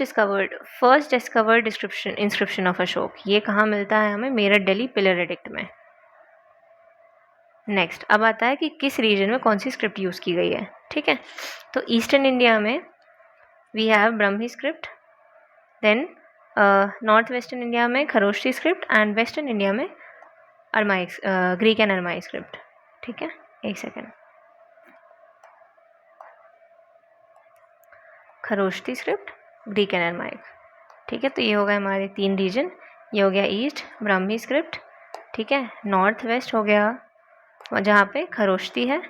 discovered inscription of Ashok, ये कहाँ मिलता है हमें? मेरठ दिल्ली पिलर एडिक्ट में। नेक्स्ट, अब आता है कि किस रीजन में कौन सी स्क्रिप्ट यूज़ की गई है। ठीक है, तो ईस्टर्न इंडिया में we have Brahmi script, then north western India में Kharosthi script and western India में Aramaic, Greek and Aramaic script. ठीक है, एक second, Kharosthi script, Greek and Aramaic. ठीक है, तो ये हो गए हमारे 3 रीजन, ये हो गया ईस्ट ब्राह्मी स्क्रिप्ट, ठीक है, नॉर्थ वेस्ट हो गया जहाँ पे खरोष्टी है,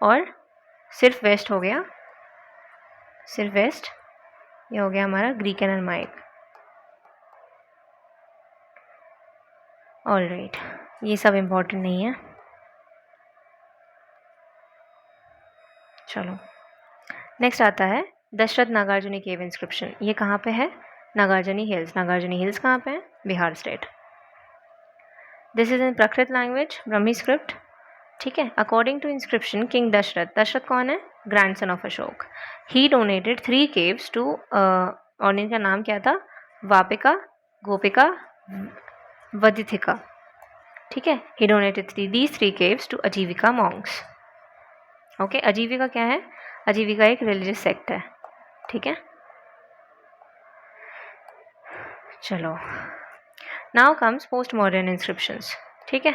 और सिर्फ वेस्ट हो गया, सिर्फ वेस्ट, ये हो गया हमारा Greek and Aramaic. All right, ये सब इम्पोर्टेंट नहीं है। चलो, नेक्स्ट आता है दशरथ नागार्जुनी केव इंस्क्रिप्शन, ये कहाँ पे है? नागार्जुनी हिल्स। नागार्जुनी हिल्स कहाँ पे है? Bihar state. This is in Prakrit language, Brahmi script. ठीक है, according to inscription king Dasharatha कौन है? Grandson of Ashoka. He donated 3 caves to, और इनका नाम क्या था? वापिका, गोपिका, वदिथिका। ठीक है। ही डोनेटेड दीज 3 caves टू आजीविका मॉन्क्स। ओके, आजीविका क्या है? आजीविका एक रिलीजियस सेक्ट है, ठीक है। चलो, now comes post modern inscriptions, ठीक है।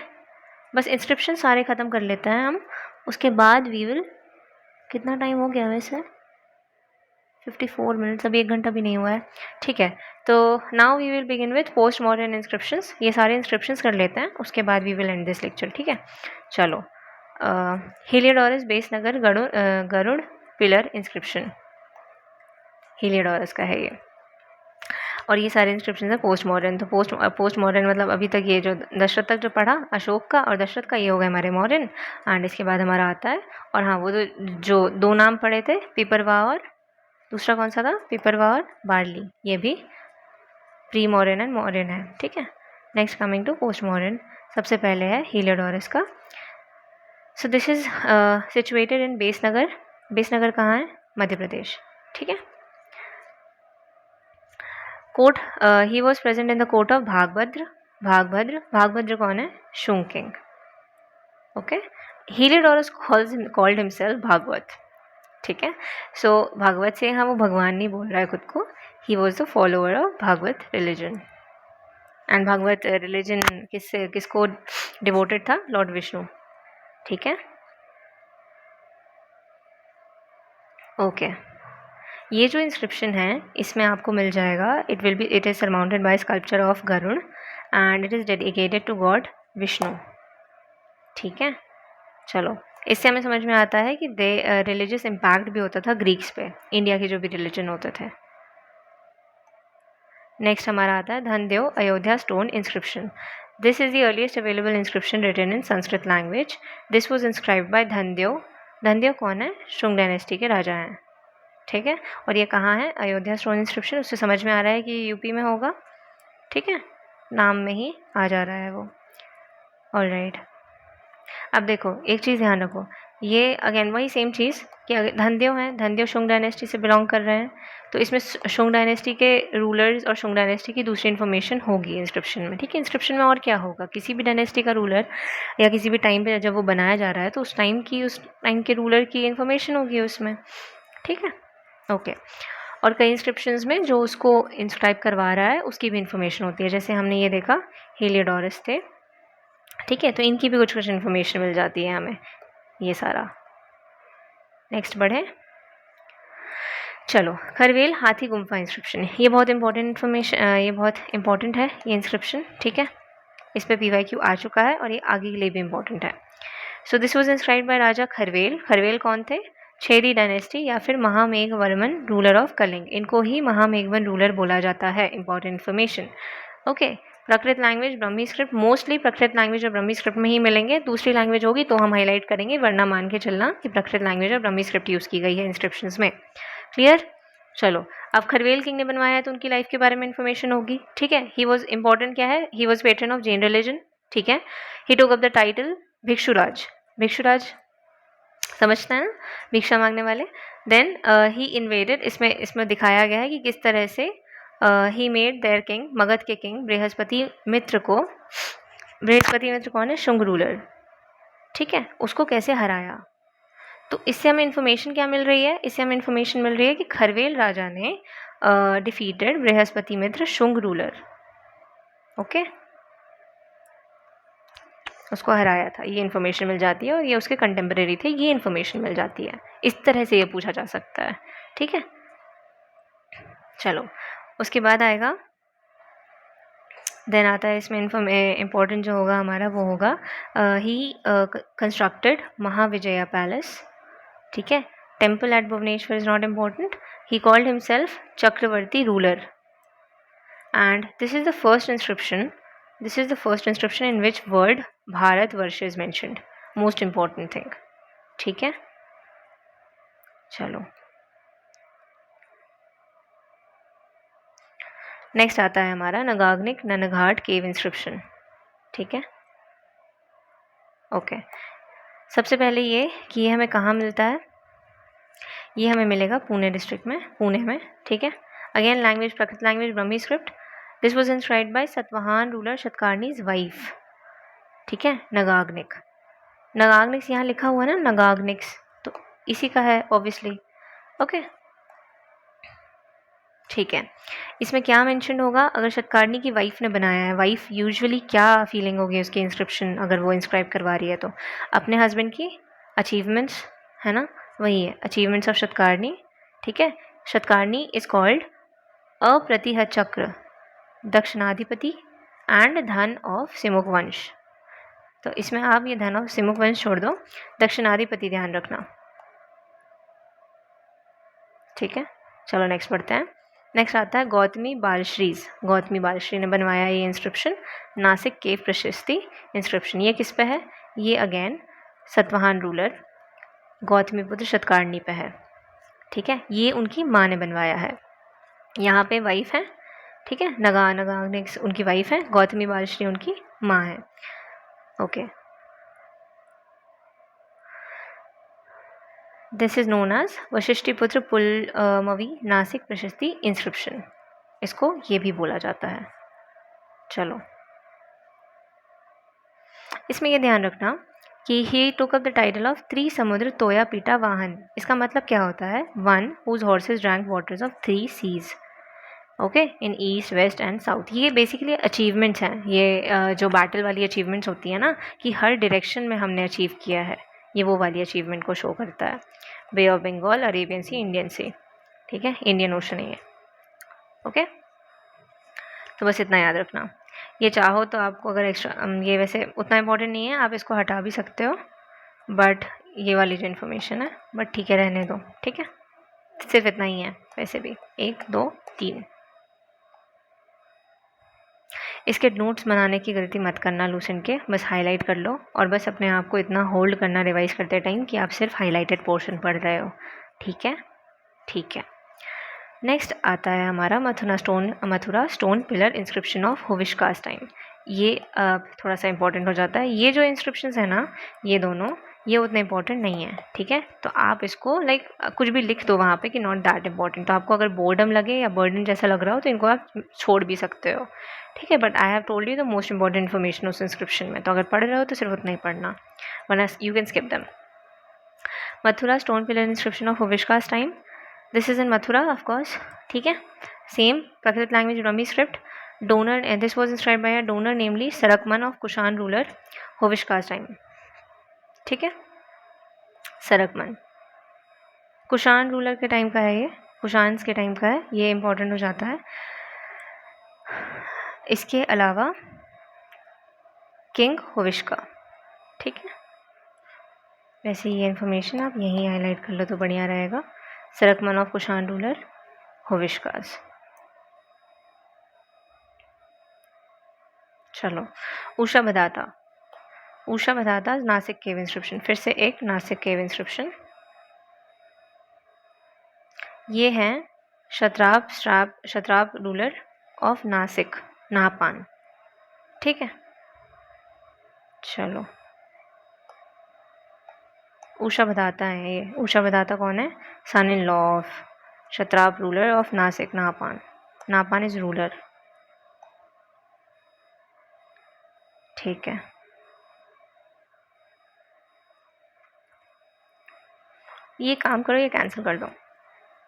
बस इंस्क्रिप्शन सारे ख़त्म कर लेते हैं हम, उसके बाद वी विल, कितना टाइम हो गया वैसे? 54 मिनट्स, अभी 1 घंटा भी नहीं हुआ है, ठीक है। तो now we will begin with post modern inscriptions. ये सारे इंस्क्रिप्शंस कर लेते हैं, उसके बाद we will end this lecture, ठीक है। चलो, Heliodorus Besnagar Garuda pillar inscription, Heliodorus का है ये। और ये सारे इंस्क्रिप्शन है पोस्ट मॉडर्न। तो पोस्ट मॉडर्न मतलब अभी तक ये जो दशरथ तक जो पढ़ा, अशोक का और दशरथ का, ये हो गए हमारे मॉडर्न। एंड इसके बाद हमारा आता है, और हाँ, वो जो 2 नाम पढ़े थे, पिपरवा और दूसरा कौन सा था? पिपरवा और बार्ली, ये भी प्री मॉडर्न एंड मॉडर्न है, ठीक है। Next coming to post modern, सबसे पहले है हीलियोडोरस का। So this is situated in Besnagar. Besnagar कहाँ है? मध्य प्रदेश, ठीक है। Court, he was present in the court of Bhagabhadra. Bhagabhadra कौन है? Shunga king, okay. Heliodorus called himself Bhagavata, ठीक है। सो भागवत से हाँ, वो भगवान नहीं बोल रहा है खुद को, he was the follower of Bhagavata religion. And Bhagavata religion किसको डिवोटेड था? लॉर्ड विष्णु, ठीक है। ओके, ये जो इंस्क्रिप्शन है इसमें आपको मिल जाएगा, it is surmounted by sculpture of Garuda and it is dedicated to god Vishnu, ठीक है। चलो, इससे हमें समझ में आता है कि रिलीजियस इम्पैक्ट भी होता था ग्रीक्स पे, इंडिया के जो भी रिलीजन होते थे। नेक्स्ट हमारा आता है Dhanadeva Ayodhya stone inscription. This is the earliest available inscription written in Sanskrit language. This was inscribed by Dhanadeva. Dhanadeva कौन है? शुंग डायनेस्टी के राजा हैं, ठीक है। और ये कहाँ है? Ayodhya stone inscription. उससे समझ में आ रहा है कि यूपी में होगा, ठीक है, नाम में ही आ जा रहा है वो। ऑलराइट, अब देखो एक चीज़ ध्यान रखो, ये अगेन वही सेम चीज़ कि धनदेव हैं, धनदेव शुंग डायनेस्टी से बिलोंग कर रहे हैं, तो इसमें शुंग डायनेस्टी के रूलर्स और शुंग डायनेस्टी की दूसरी इन्फॉर्मेशन होगी इंस्क्रिप्शन में, ठीक है। इंस्क्रिप्शन में और क्या होगा? किसी भी डायनेस्टी का रूलर या किसी भी टाइम पे जब वो बनाया जा रहा है तो उस टाइम के रूलर की इन्फॉर्मेशन होगी उसमें, ठीक है। ओके, और कई इंस्क्रिप्शंस में जो उसको इंस्क्राइब करवा रहा है उसकी भी इन्फॉर्मेशन होती है, जैसे हमने ये देखा हीलियोडोरस थे, ठीक है, तो इनकी भी कुछ इन्फॉर्मेशन मिल जाती है हमें, ये सारा। नेक्स्ट बढ़े, चलो, खरवेल हाथी गुम्फा इंस्क्रिप्शन, ये बहुत इंपॉर्टेंट इन्फॉर्मेशन, ये बहुत इंपॉर्टेंट है ये इंस्क्रिप्शन, ठीक है। इस पर PYQ आ चुका है और ये आगे के लिए भी इंपॉर्टेंट है। So this was inscribed by Raja Kharavela. Kharavela कौन थे? छेदी डायनेस्टी या फिर महामेघवर्मन रूलर ऑफ कलिंग, इनको ही महामेघवन रूलर बोला जाता है। Important information, okay. Prakrit language Brahmi script, mostly Prakrit language और ब्रह्मी स्क्रिप्ट में ही मिलेंगे, दूसरी लैंग्वेज होगी तो हम हाईलाइट करेंगे, वरना मान के चलना कि प्राकृत लैंग्वेज और ब्रह्मी स्क्रिप्ट यूज़ की गई है इंस्क्रिप्शंस में। क्लियर? चलो, अब खरवेल किंग ने बनवाया है तो उनकी लाइफ के बारे में इन्फॉर्मेशन होगी, ठीक है। ही वॉज इंपॉर्टेंट, क्या है? He was patron of Jain religion, ठीक है। He took up the title Bhikshuraja. Bhikshuraja समझते हैं ना, भिक्षा मांगने वाले। देन ही इन्वेडेड, इसमें दिखाया गया है कि किस तरह से he made their king, Magadh के किंग बृहस्पति मित्र को, बृहस्पति मित्र कौन है? शुंग रूलर, ठीक है, उसको कैसे हराया। तो इससे हमें इन्फॉर्मेशन क्या मिल रही है? इससे हमें इन्फॉर्मेशन मिल रही है कि खरवेल राजा ने डिफीटेड बृहस्पति मित्र शुंग रूलर, ओके, उसको हराया था, ये इन्फॉर्मेशन मिल जाती है। और ये उसके कंटेम्प्रेरी थे, ये इन्फॉर्मेशन मिल जाती है। इस तरह से ये पूछा जा सकता है, ठीक है। चलो, उसके बाद आएगा, देन आता है इसमें इम्पोर्टेंट जो होगा हमारा वो होगा ही कंस्ट्रक्टेड महाविजया पैलेस, ठीक है। Temple at Bhubaneswar is not important. He called himself chakravarti ruler and this is the first inscription, this is the first inscription in which word Bharatvarsha is mentioned, most important thing, ठीक है। चलो, next आता है हमारा नगाग्निक ननघाट केव inscription, ठीक है। Okay, सबसे पहले ये कि ये हमें कहाँ मिलता है? ये हमें मिलेगा पुणे डिस्ट्रिक्ट में, पुणे में, ठीक है। Again language Prakrit language Brahmi script. This was inscribed by Satavahana ruler Satakarni's wife, ठीक है, नगाग्निक। नगाग्निक्स यहाँ लिखा हुआ है ना, नगाग्निक्स, तो इसी का है ऑब्वियसली। ओके, ठीक है। इसमें क्या मेंशन होगा, अगर शतकारनी की वाइफ ने बनाया है, वाइफ यूजुअली क्या फीलिंग होगी उसकी इंस्क्रिप्शन अगर वो इंस्क्राइब करवा रही है तो अपने हस्बैंड की अचीवमेंट्स, है ना, वही है अचीवमेंट्स ऑफ शतकारनी। ठीक है, शतकारनी इज कॉल्ड अप्रतिहत चक्र, दक्षिणाधिपति एंड धन ऑफ सिमुक वंश। तो इसमें आप ये धन ऑफ सिमुक वंश छोड़ दो, दक्षिणाधिपति ध्यान रखना। ठीक है, चलो नेक्स्ट पढ़ते हैं। नेक्स्ट आता है गौतमी बालश्रीज। गौतमी बालश्री ने बनवाया ये इंस्क्रिप्शन, नासिक केव प्रशस्ति इंस्क्रिप्शन। ये किस पे है, ये अगेन सतवाहन रूलर गौतमीपुत्र शतकारनी पे है। ठीक है, ये उनकी माँ ने बनवाया है। यहाँ पे वाइफ है, ठीक है, नगा नेक्स्ट उनकी वाइफ है, गौतमी बालश्री उनकी माँ है। Okay, this is known as Vashishthiputra Pulumavi Nasik prashasti inscription, इसको ये भी बोला जाता है। चलो, इसमें ये ध्यान रखना कि he took up the title of Trisamudra toya pita vahana. इसका मतलब क्या होता है, one whose horses drank waters of 3 seas, okay, in east west and south. ये बेसिकली अचीवमेंट्स हैं, ये जो बैटल वाली अचीवमेंट्स होती है ना, कि हर डायरेक्शन में हमने अचीव किया है, ये वो वाली अचीवमेंट को शो करता है। Bay of Bengal, Arabian sea, Indian sea, ठीक है, इंडियन ओशन है ये। ओके, तो बस इतना याद रखना। ये चाहो तो आपको अगर एक्स्ट्रा, ये वैसे उतना इम्पोर्टेंट नहीं है, आप इसको हटा भी सकते हो, बट ये वाली जो इन्फॉर्मेशन है, बट ठीक है रहने दो। ठीक है, सिर्फ इतना ही है वैसे भी, 1 2 3। इसके नोट्स बनाने की गलती मत करना लूसेंट के, बस हाईलाइट कर लो और बस अपने आप को इतना होल्ड करना रिवाइज करते टाइम कि आप सिर्फ हाईलाइटेड पोर्शन पढ़ रहे हो। ठीक है, ठीक है। नेक्स्ट आता है हमारा Mathura stone pillar inscription of Huvishka's time. ये थोड़ा सा इंपॉर्टेंट हो जाता है। ये जो इंस्क्रिप्शंस है ना, ये दोनों, ये उतने इंपॉर्टेंट नहीं है। ठीक है, तो आप इसको लाइक कुछ भी लिख दो वहाँ पे कि नॉट दैट इंपॉर्टेंट। तो आपको अगर बोर्डम लगे या बर्डन जैसा लग रहा हो तो इनको आप छोड़ भी सकते हो। ठीक है, but I have told you the most important information उस इंस्क्रिप्शन में, तो अगर पढ़ रहे हो तो सिर्फ उतना ही पढ़ना, वरना you can skip them. Mathura stone pillar inscription of Huvishka's time, this is in Mathura of course. ठीक है, same Prakrit language Brahmi script, donor, and this was inscribed by a donor namely Sarakaman of Kushan ruler Huvishka's time. ठीक है, सरकमन कुषाण रूलर के टाइम का है, ये कुषाण्स के time का है, ये इंपॉर्टेंट हो जाता है। इसके अलावा किंग हुविशका। ठीक है, वैसे ये इन्फॉर्मेशन आप यहीं हाईलाइट कर लो तो बढ़िया रहेगा। सरकमन ऑफ कुषाण रूलर हुविशकास। चलो, उषा बदाता। उषा बदाता नासिक केव इंस्क्रिप्शन, फिर से एक नासिक केव इंस्क्रिप्शन। ये हैं शत्राप रूलर ऑफ नासिक, नाहपान। ठीक है, चलो, उषा बदाता है ये। उषा बदाता कौन है, son in law of satrap ruler of Nasik, Nahapana. Nahapana is ruler. ठीक है, ये काम करो, ये कैंसिल कर दो,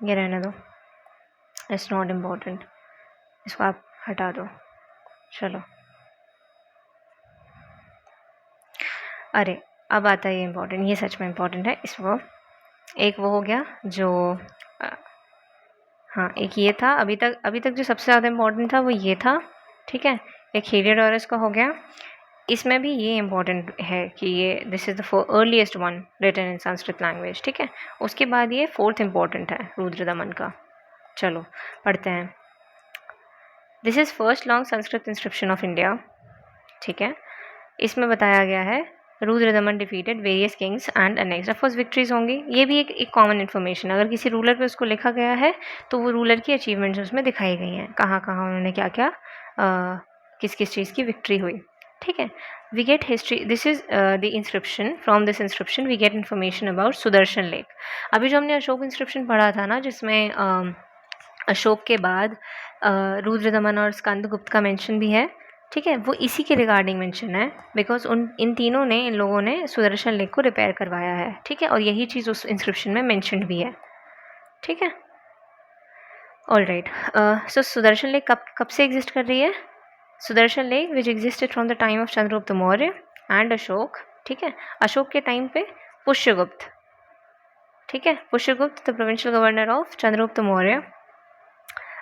ये रहने दो, इट्स नॉट इम्पॉर्टेंट, इसको आप हटा दो। चलो, अरे अब आता है ये इम्पोर्टेंट, ये सच में इम्पोर्टेंट है। इसको एक वो हो गया जो हाँ, एक ये था, अभी तक जो सबसे ज़्यादा इम्पोर्टेंट था वो ये था। ठीक है, एक हेलियोडोरस का हो गया। इसमें भी ये इम्पोर्टेंट है कि ये this is the earliest one written in Sanskrit language. ठीक है, उसके बाद ये 4th इम्पोर्टेंट है रुद्रदमन का। चलो पढ़ते हैं। This is first long Sanskrit inscription of India. ठीक है, इसमें बताया गया है Rudradaman defeated various Kings and annex. Of course victories होंगी, ये भी एक कॉमन इन्फॉर्मेशन। अगर किसी रूलर पे उसको लिखा गया है तो वो रूलर की अचीवमेंट्स उसमें दिखाई गई हैं, कहाँ कहाँ उन्होंने क्या क्या किस किस चीज़ की विक्ट्री हुई। ठीक है, we get history, this is the inscription, from this inscription we get information about Sudarshan lake. अभी जो हमने अशोक इंस्क्रिप्शन पढ़ा था ना, जिसमें अशोक के बाद रुद्रदमन और स्कंदगुप्त का मेंशन भी है। ठीक है, वो इसी के रिगार्डिंग मेंशन है, बिकॉज इन तीनों ने, इन लोगों ने सुदर्शन लेक को रिपेयर करवाया है। ठीक है, और यही चीज़ उस इंस्क्रिप्शन में मेंशनड भी है। ठीक है, ऑल राइट। सो सुदर्शन लेक कब से एग्जिस्ट कर रही है? Sudarshan lake which existed from the time of Chandragupta Maurya and Ashok. ठीक है, अशोक के टाइम पे पुष्यगुप्त, ठीक है, Pushyagupta the provincial governor of Chandragupta Maurya.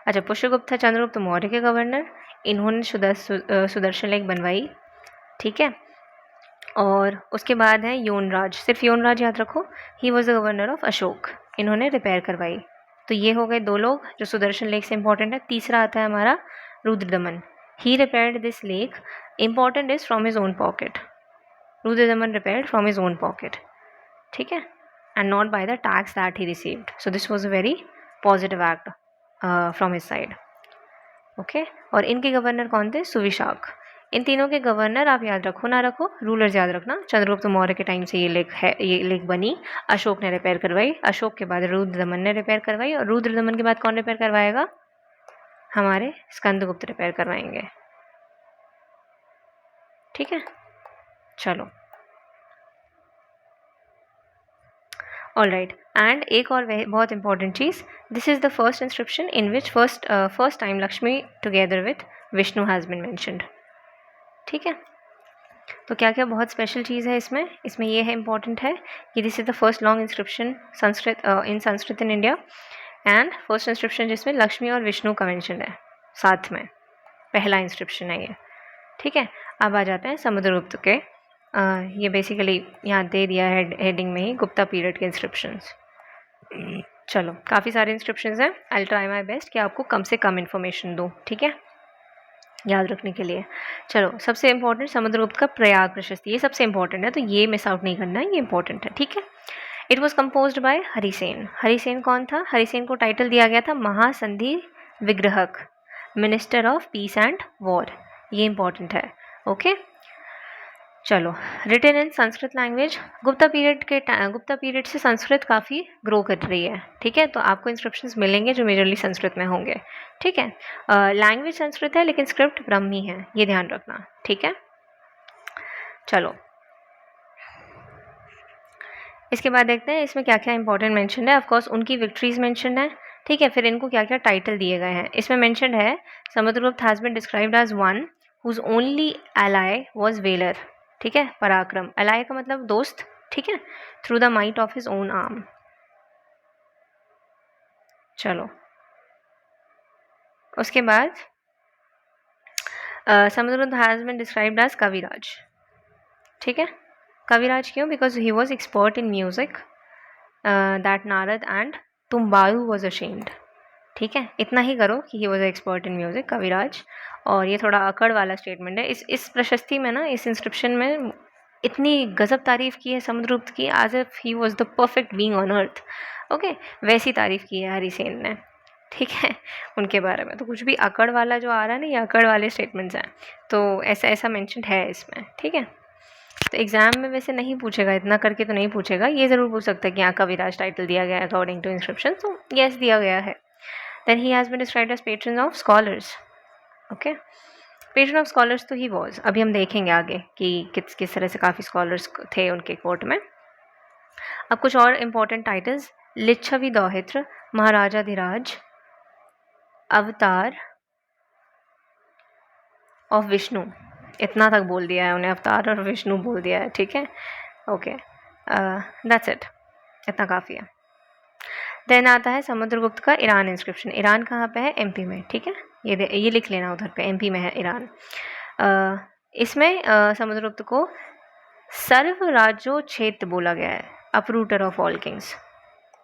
अच्छा, पुष्यगुप्त था चंद्रगुप्त मौर्य के गवर्नर, इन्होंने सुदर्शन लेक बनवाई। ठीक है, और उसके बाद है योनराज, सिर्फ योनराज याद रखो, ही was the governor of Ashok, इन्होंने रिपेयर करवाई। तो ये हो गए दो लोग जो सुदर्शन लेक से इंपॉर्टेंट है। तीसरा आता है हमारा Rudradaman, he repaired this lake, important is from his own pocket, Rudradaman repaired from his own pocket. ठीक है, and not by the tax that he received. So this was a very positive act from his side. Okay, और इनके governor कौन थे? सुविशाख। इन तीनों के governor आप याद रखो ना रखो, रूलर्स याद रखना। चंद्रगुप्त मौर्य के टाइम से ये लेक है, ये लेक बनी, अशोक ने रिपेयर करवाई, अशोक के बाद रुद्रदमन ने रिपेयर करवाई, और रुद्रदमन के बाद कौन रिपेयर करवाएगा? हमारे स्कंदगुप्त रिपेयर करवाएंगे। ठीक है, चलो, ऑल राइट। एंड एक और बहुत important cheese, this is the first inscription in which first time Lakshmi together with Vishnu has been mentioned. ठीक है, तो क्या क्या बहुत स्पेशल चीज़ है इसमें ये है, इंपॉर्टेंट है कि this is the first long inscription Sanskrit in India, and first inscription जिसमें लक्ष्मी और विष्णु का मेंशन है साथ में, पहला इंस्क्रिप्शन है ये। ठीक है, अब आ जाते हैं समुद्रगुप्त के। ये बेसिकली यहाँ दे दिया है हेडिंग में ही, गुप्ता पीरियड के इंस्क्रिप्शंस। चलो, काफ़ी सारे इंस्क्रिप्शंस हैं, आई ट्राई माई बेस्ट कि आपको कम से कम इन्फॉर्मेशन दूँ। ठीक है, याद रखने के लिए। चलो, सबसे इंपॉर्टेंट समुद्रगुप्त का प्रयाग प्रशस्ति, ये सबसे इंपॉर्टेंट है, तो ये मिस आउट नहीं करना है, ये इंपॉर्टेंट है। ठीक है, it was composed by Harisena. Harisena कौन था? हरिसेन को टाइटल दिया गया था Mahasandhivigrahaka, minister of peace and war, ये इंपॉर्टेंट है। ओके, चलो, written in Sanskrit language. Gupta period से संस्कृत काफ़ी ग्रो कर रही है। ठीक है, तो आपको इंस्क्रिप्शंस मिलेंगे जो मेजरली संस्कृत में होंगे। ठीक है, लैंग्वेज संस्कृत है लेकिन स्क्रिप्ट ब्राह्मी है, ये ध्यान रखना। ठीक है, चलो, इसके बाद देखते हैं इसमें क्या क्या इंपॉर्टेंट मेंशन है। ऑफकोर्स उनकी विक्ट्रीज मेंशन है। ठीक है, फिर इनको क्या क्या टाइटल दिए गए हैं इसमें मेंशन है। Samudragupta has been described as one whose only ally was valour. ठीक है, पराक्रम, एलाई का मतलब दोस्त। ठीक है, through the might of his own arm. चलो, उसके बाद Samudragupta has been described as Kaviraj. ठीक है, कविराज क्यों? Because he was expert in music that Narada and Tumburu was ashamed. ठीक है, इतना ही करो कि he was expert in music, Kaviraj. और ये थोड़ा अकड़ वाला स्टेटमेंट है। इस प्रशस्ति में ना, इस इंस्क्रिप्शन में इतनी गजब तारीफ की है समुद्रगुप्त की, as if he was the perfect being on earth. Okay, वैसी तारीफ की है हरिसेन ने। ठीक है, उनके बारे में तो कुछ भी अकड़ वाला जो आ रहा है ना, ये अकड़ वाले स्टेटमेंट्स हैं, तो ऐसा ऐसा मेंशन है इसमें। ठीक है, तो एग्जाम में वैसे नहीं पूछेगा, इतना करके तो नहीं पूछेगा, ये ज़रूर पूछ सकता है कि यहाँ कविराज टाइटल दिया गया है अकॉर्डिंग टू इंस्क्रिप्शन, तो यस दिया गया है। Then he has been described as patron of scholars. Okay, patron of scholars तो ही वॉज, अभी हम देखेंगे आगे कि किस तरह से काफ़ी स्कॉलर्स थे उनके कोर्ट में। अब कुछ और इम्पोर्टेंट टाइटल्स, लिच्छवी दौहित्र, महाराजाधिराज, अवतार ऑफ विष्णु, इतना तक बोल दिया है उन्हें, अवतार और विष्णु बोल दिया है। ठीक है, ओके, दैट्स इट, इतना काफ़ी है। देन आता है समुद्रगुप्त का ईरान इंस्क्रिप्शन। ईरान कहाँ पे है? एमपी में। ठीक है, ये लिख लेना, उधर पे एमपी में है ईरान। इसमें समुद्रगुप्त को सर्व राज्योच्छेद बोला गया है, अपरूटर ऑफ ऑल किंग्स,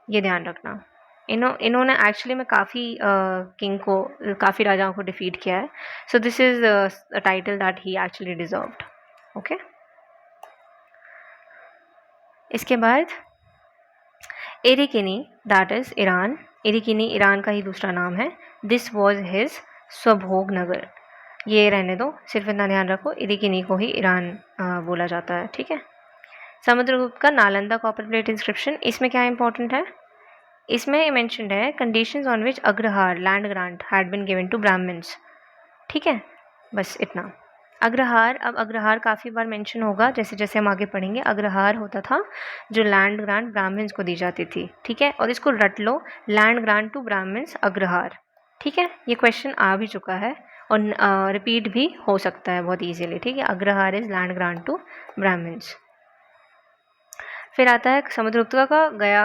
ये ध्यान रखना। इन्होंने एक्चुअली में काफ़ी काफ़ी राजाओं को डिफीट किया है। So this is a title that he actually deserved. Okay, इसके बाद एरिकिनी, दैट इज ईरान। एरिकिनी ईरान का ही दूसरा नाम है। दिस वॉज हिज स्वभोग नगर, ये रहने दो, सिर्फ इतना ध्यान रखो, एरिकिनी को ही ईरान बोला जाता है। ठीक है, समुद्रगुप्त का नालंदा कॉपर प्लेट इंस्क्रिप्शन, इसमें क्या इंपॉर्टेंट है? इसमें मेंशन्ड है conditions on which agrahara land grant had been given to Brahmins. ठीक है, बस इतना। अग्रहार, अब अग्रहार काफ़ी बार मेंशन होगा जैसे जैसे हम आगे पढ़ेंगे। अग्रहार होता था जो लैंड ग्रांट ब्राह्मण्स को दी जाती थी, ठीक है, और इसको रट लो, land grant to Brahmins agrahara, ठीक है। ये क्वेश्चन आ भी चुका है और रिपीट भी हो सकता है बहुत ईजिली, ठीक है। Agrahara is land grant to Brahmins. फिर आता है समुद्रगुप्त का गया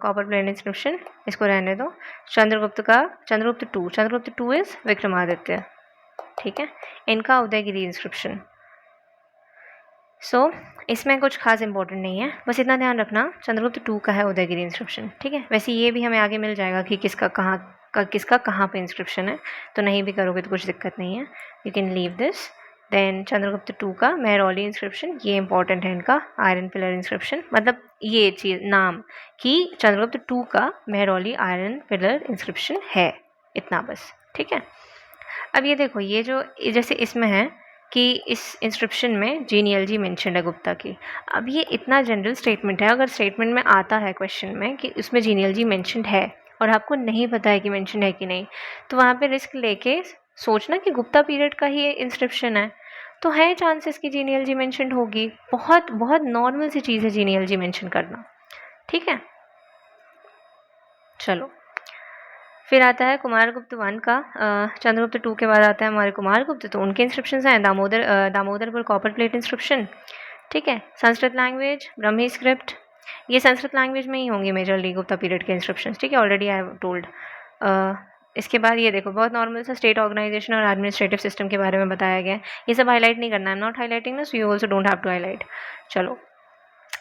कॉपर प्लेट इंस्क्रिप्शन, इसको रहने दो। चंद्रगुप्त का चंद्रगुप्त टू इज विक्रमादित्य, ठीक है। इनका उदयगिरी इंस्क्रिप्शन। इसमें कुछ खास इंपॉर्टेंट नहीं है, बस इतना ध्यान रखना चंद्रगुप्त टू का है उदयगिरी इंस्क्रिप्शन, ठीक है। वैसे ये भी हमें आगे मिल जाएगा कि किसका कहाँ पे इंस्क्रिप्शन है, तो नहीं भी करोगे तो कुछ दिक्कत नहीं है, you can leave this. Then Chandragupta two का मेहरौली इंस्क्रिप्शन, ये इंपॉर्टेंट है इनका, आयरन पिलर इंस्क्रिप्शन, मतलब ये चीज़ नाम कि चंद्रगुप्त टू का मेहरौली आयरन पिलर इंस्क्रिप्शन है, इतना बस, ठीक है। अब ये देखो, ये जो जैसे इसमें है कि इस इंस्क्रिप्शन में जीनियलॉजी मेंशन है गुप्ता की। अब ये इतना जनरल स्टेटमेंट है, अगर स्टेटमेंट में आता है क्वेश्चन में कि उसमें जीनियलॉजी मेंशन है और आपको नहीं पता है कि मेंशन है कि नहीं, तो वहाँ पे रिस्क लेके सोचना कि गुप्ता पीरियड का ही इंस्क्रिप्शन है, तो है चांसेस कि जीनियलॉजी मेंशन होगी। बहुत बहुत नॉर्मल सी चीज़ है जीनियलॉजी मेंशन करना, ठीक है। चलो, फिर आता है कुमारगुप्त वन का, चंद्रगुप्त टू के बाद आता है हमारे कुमारगुप्त, तो उनके इंस्क्रिप्शन हैं दामोदरपुर कॉपर प्लेट इंस्क्रिप्शन, ठीक है। संस्कृत लैंग्वेज, ब्रह्मी स्क्रिप्ट, ये संस्कृत लैंग्वेज में ही होंगी मेजरली गुप्ता पीरियड के इंस्क्रिप्शन, ठीक है, ऑलरेडी आई हैव टोल्ड। इसके बाद ये देखो, बहुत नॉर्मल सा स्टेट ऑर्गेनाइजेशन और एडमिनिस्ट्रेटिव सिस्टम के बारे में बताया गया है। ये सब हाईलाइट नहीं करना, आई एम नॉट हाईलाइटिंग ना, so you also don't have to highlight. चलो,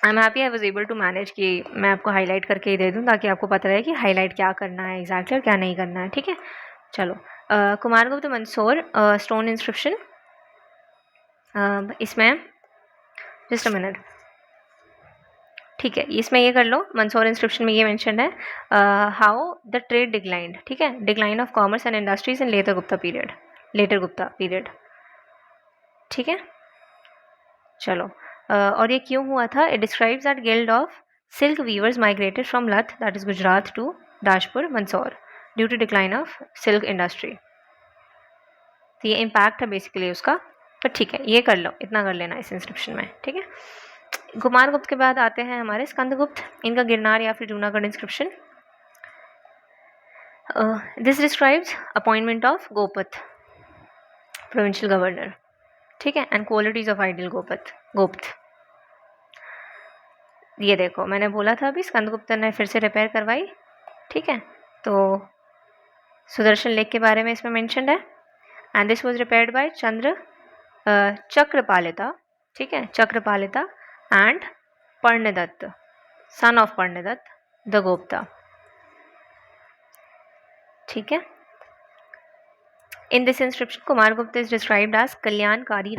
I am happy I was able to manage कि मैं आपको हाईलाइट करके ही दे दूँ ताकि आपको पता रहे कि हाईलाइट क्या करना है एग्जैक्टली और क्या नहीं करना है, ठीक है। चलो, कुमारगुप्त मंदसौर स्टोन इंस्क्रिप्शन, इसमें जस्ट अ मिनट, ठीक है, इसमें ये कर लो, मंदसौर इंस्क्रिप्शन में ये मेंशन है, हाउ द ट्रेड डिक्लाइंड, ठीक है, decline of commerce and industries in later Gupta period, ठीक है। चलो, और ये क्यों हुआ था, it describes that guild of silk weavers migrated from Lata, that is Gujarat, to Dashapura Mandsaur due to decline of silk industry. तो ये इम्पैक्ट है बेसिकली उसका, पर ठीक है, ये कर लो, इतना कर लेना इस इंस्क्रिप्शन में, ठीक है। कुमारगुप्त के बाद आते हैं हमारे स्कंदगुप्त, इनका गिरनार या फिर Junagadh inscription. This describes appointment of Gopatha provincial governor, ठीक है, एंड क्वालिटीज ऑफ आइडियल गुप्त। ये देखो, मैंने बोला था अभी स्कंदगुप्त ने फिर से रिपेयर करवाई, ठीक है, तो सुदर्शन लेक के बारे में इसमें मेंशनड है, and this was repaired by Chakrapalita, ठीक है, Chakrapalita and Parnadatta, son of Parnadatta the Gupta, ठीक है। In this inscription Kumaragupta is described as कल्याणकारी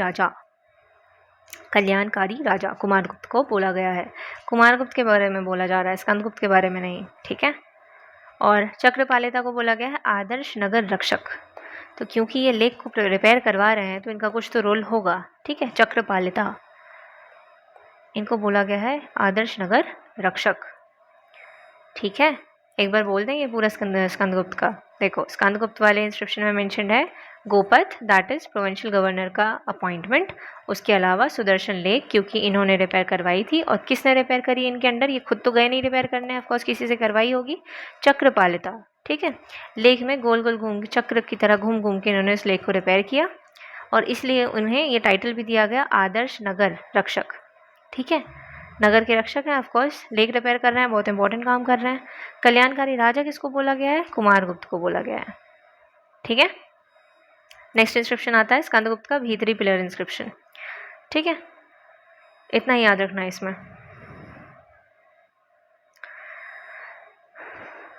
राजा कुमारगुप्त को बोला गया है, कुमारगुप्त के बारे में बोला जा रहा है, स्कंदगुप्त के बारे में नहीं, ठीक है। और चक्रपालिता को बोला गया है आदर्श नगर रक्षक, तो क्योंकि ये लेक को रिपेयर करवा रहे हैं तो इनका कुछ तो रोल होगा, ठीक है। चक्रपालिता, इनको बोला गया है आदर्श नगर रक्षक, ठीक है। एक बार बोल दें ये पूरा स्कंदगुप्त का। देखो, स्कंदगुप्त वाले इंस्क्रिप्शन में मेंशन्ड है Gopatha, that is provincial governor का अपॉइंटमेंट, उसके अलावा सुदर्शन लेक क्योंकि इन्होंने रिपेयर करवाई थी, और किसने रिपेयर करी इनके अंडर, ये खुद तो गए नहीं रिपेयर करने, ऑफकोर्स किसी से करवाई होगी, चक्रपालिता, ठीक है। लेक में गोल गोल घूम चक्र की तरह घूम घूम के इन्होंने उस लेक को रिपेयर किया, और इसलिए उन्हें ये टाइटल भी दिया गया आदर्श नगर रक्षक, ठीक है। नगर के रक्षक हैं, ऑफकोर्स लेक रिपेयर कर रहे हैं, बहुत इंपॉर्टेंट काम कर रहे हैं। कल्याणकारी राजा किसको बोला गया है, कुमारगुप्त को बोला गया है, ठीक है। नेक्स्ट इंस्क्रिप्शन आता है स्कंदगुप्त का भीतरी पिलर इंस्क्रिप्शन, ठीक है, इतना ही याद रखना है इसमें,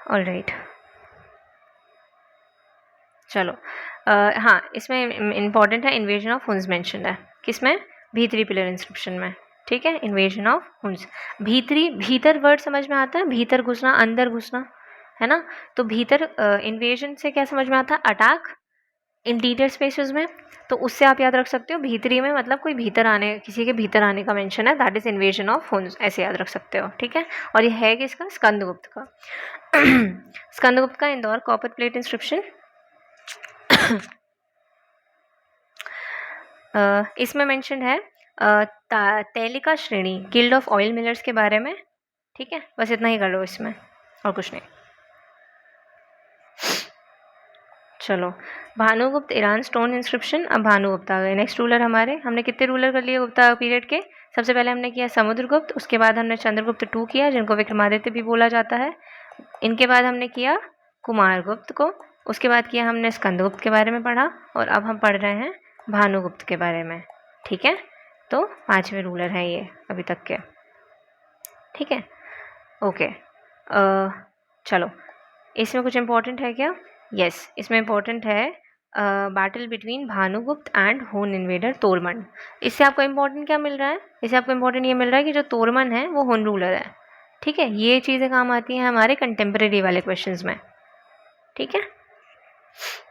ऑलराइट। चलो, हाँ, इसमें इंपॉर्टेंट है इन्वेजन ऑफ हुन्स मेंशन्ड है, किसमें, भीतरी पिलर इंस्क्रिप्शन में, ठीक है। इन्वेजन ऑफ हुन्स, भीतरी, भीतर वर्ड समझ में आता है, भीतर घुसना, अंदर घुसना, है ना, तो भीतर इन्वेजन से क्या समझ में आता है, अटैक इंटीरियर स्पेसेस में, तो उससे आप याद रख सकते हो भीतरी में मतलब कोई भीतर आने, किसी के भीतर आने का मेंशन है, that is invasion of Hund's, ऐसे याद रख सकते हो, ठीक है। और ये है किसका, स्कंदगुप्त का। स्कंदगुप्त का इंदौर कॉपर प्लेट इंस्क्रिप्शन, इसमें मेंशन है तैलिका श्रेणी गिल्ड ऑफ ऑयल मिलर्स के बारे में, ठीक है, बस इतना ही कर लो इसमें और कुछ नहीं। चलो, भानुगुप्त ईरान स्टोन इंस्क्रिप्शन। अब भानुगुप्त आ गए नेक्स्ट रूलर हमारे। हमने कितने रूलर कर लिए गुप्ता पीरियड के? सबसे पहले हमने किया समुद्रगुप्त, उसके बाद हमने चंद्रगुप्त टू किया जिनको विक्रमादित्य भी बोला जाता है। इनके बाद हमने किया कुमारगुप्त को, उसके बाद किया हमने स्कंदगुप्त के बारे में पढ़ा, और अब हम पढ़ रहे हैं भानुगुप्त के बारे में, ठीक है। तो 5वें रूलर हैं ये अभी तक के, ठीक है, ओके। चलो, इसमें कुछ इम्पोर्टेंट है क्या? यस, इसमें इम्पोर्टेंट है बैटल बिटवीन भानुगुप्त एंड हुन इन्वेडर तोरमन। इससे आपको इम्पोर्टेंट क्या मिल रहा है? इससे आपको इम्पोर्टेंट ये मिल रहा है कि जो तोरमन है वो हुन रूलर है, ठीक है। ये चीज़ें काम आती हैं हमारे कंटेम्प्रेरी वाले क्वेश्चंस में, ठीक है।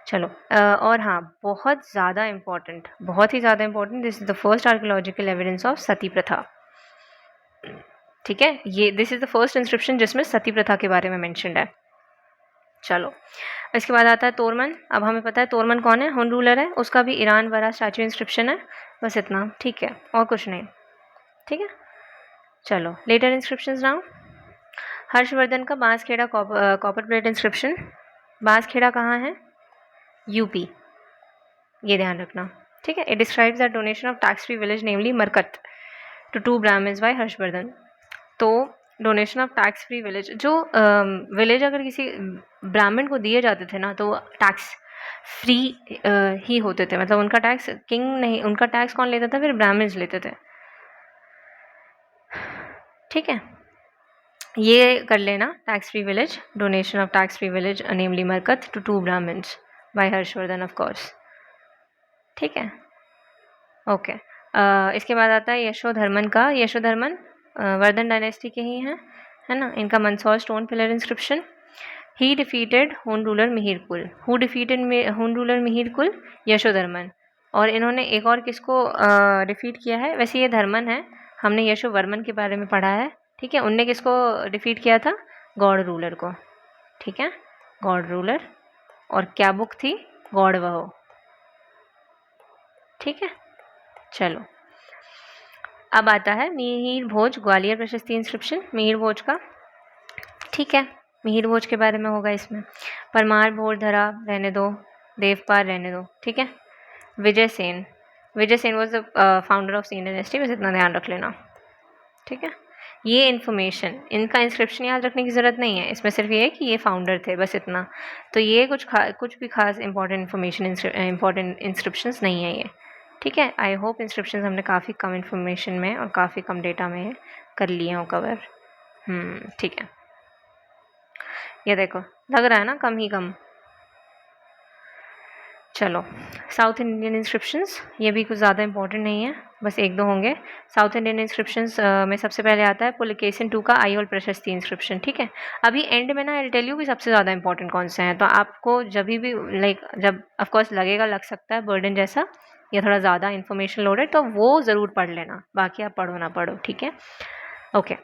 चलो, और हाँ, बहुत ज़्यादा इम्पोर्टेंट, बहुत ही ज़्यादा important, this is the first archaeological evidence of sati pratha, ठीक है। ये this is the first inscription जिसमें सती प्रथा के बारे में मेंशन्ड है। चलो, इसके बाद आता है तोरमन। अब हमें पता है तोरमन कौन है, हुन रूलर है, उसका भी ईरान वाला स्टैचू इंस्क्रिप्शन है, बस इतना, ठीक है, और कुछ नहीं, ठीक है। चलो, लेटर इंस्क्रिप्शंस नाउ। हर्षवर्धन का Banskhera copper plate inscription. Banskhera कहाँ है? यूपी, ये ध्यान रखना, ठीक है। It describes the donation of tax free village namely मरकत to 2 Brahmins by Harshavardhana. तो donation of tax free village, जो विलेज अगर किसी ब्राह्मण को दिए जाते थे ना, तो टैक्स फ्री ही होते थे, मतलब उनका टैक्स किंग नहीं, उनका टैक्स कौन लेता था? फिर ब्राह्मण्स लेते थे, ठीक है। ये कर लेना, tax free village, donation of tax free village namely मरकत to 2 Brahmins by Harshavardhana of course, ठीक है, ओके। इसके बाद आता है यशोधर्मन का। यशोधर्मन वर्धन डायनेस्टी के ही हैं, है ना। इनका मंदसौर स्टोन पिलर इंस्क्रिप्शन। ही डिफीटेड हुन रूलर मिहिरकुल। हु डिफीटेड हुन रूलर मिहिरकुल? यशोधर्मन। और इन्होंने एक और किसको डिफीट किया है? वैसे ये धर्मन है, हमने यशोवर्मन के बारे में पढ़ा है, ठीक है। उनने किसको डिफीट किया था? गौड़ रूलर को, ठीक है, गौड़ रूलर। और क्या बुक थी? गौड़वहो, ठीक है। चलो, अब आता है मिहिर भोज ग्वालियर प्रशस्ति इंस्क्रिप्शन, मिहिर भोज का, ठीक है। मिहिर भोज के बारे में होगा इसमें। परमार भोरधरा रहने दो, देवपाल रहने दो, ठीक है। Vijay Sen, Vijay Sen was the founder of Sen dynasty, बस इतना ध्यान रख लेना, ठीक है। ये इन्फॉर्मेशन, इनका इंस्क्रिप्शन याद रखने की ज़रूरत नहीं है, इसमें सिर्फ ये है कि ये फाउंडर थे, बस इतना। तो ये कुछ भी खास इंपॉर्टेंट इन्फॉर्मेशन, इंपॉर्टेंट इंस्क्रिप्शंस नहीं है ये, ठीक है। आई होप इंस्क्रिप्शंस हमने काफ़ी कम इन्फॉर्मेशन में और काफ़ी कम डेटा में कर लिए हों कवर, ठीक है। ये देखो, लग रहा है ना कम ही कम। चलो, साउथ इंडियन इंस्क्रिप्शंस, ये भी कुछ ज़्यादा इंपॉर्टेंट नहीं है, बस 1-2 होंगे। साउथ इंडियन इंस्क्रिप्शंस में सबसे पहले आता है पुलिकेशिन टू का आईहोल प्रशस्ति इंस्क्रिप्शन, ठीक है। अभी एंड में ना आई टेल यू कि सबसे ज़्यादा इंपॉर्टेंट कौन से हैं, तो आपको जब भी लाइक जब ऑफकोर्स लगेगा, लग सकता है बर्डन जैसा, या थोड़ा ज़्यादा इन्फॉर्मेशन लोडेड, तो वो ज़रूर पढ़ लेना, बाकी आप पढ़ो ना पढ़ो, ठीक है, ओके।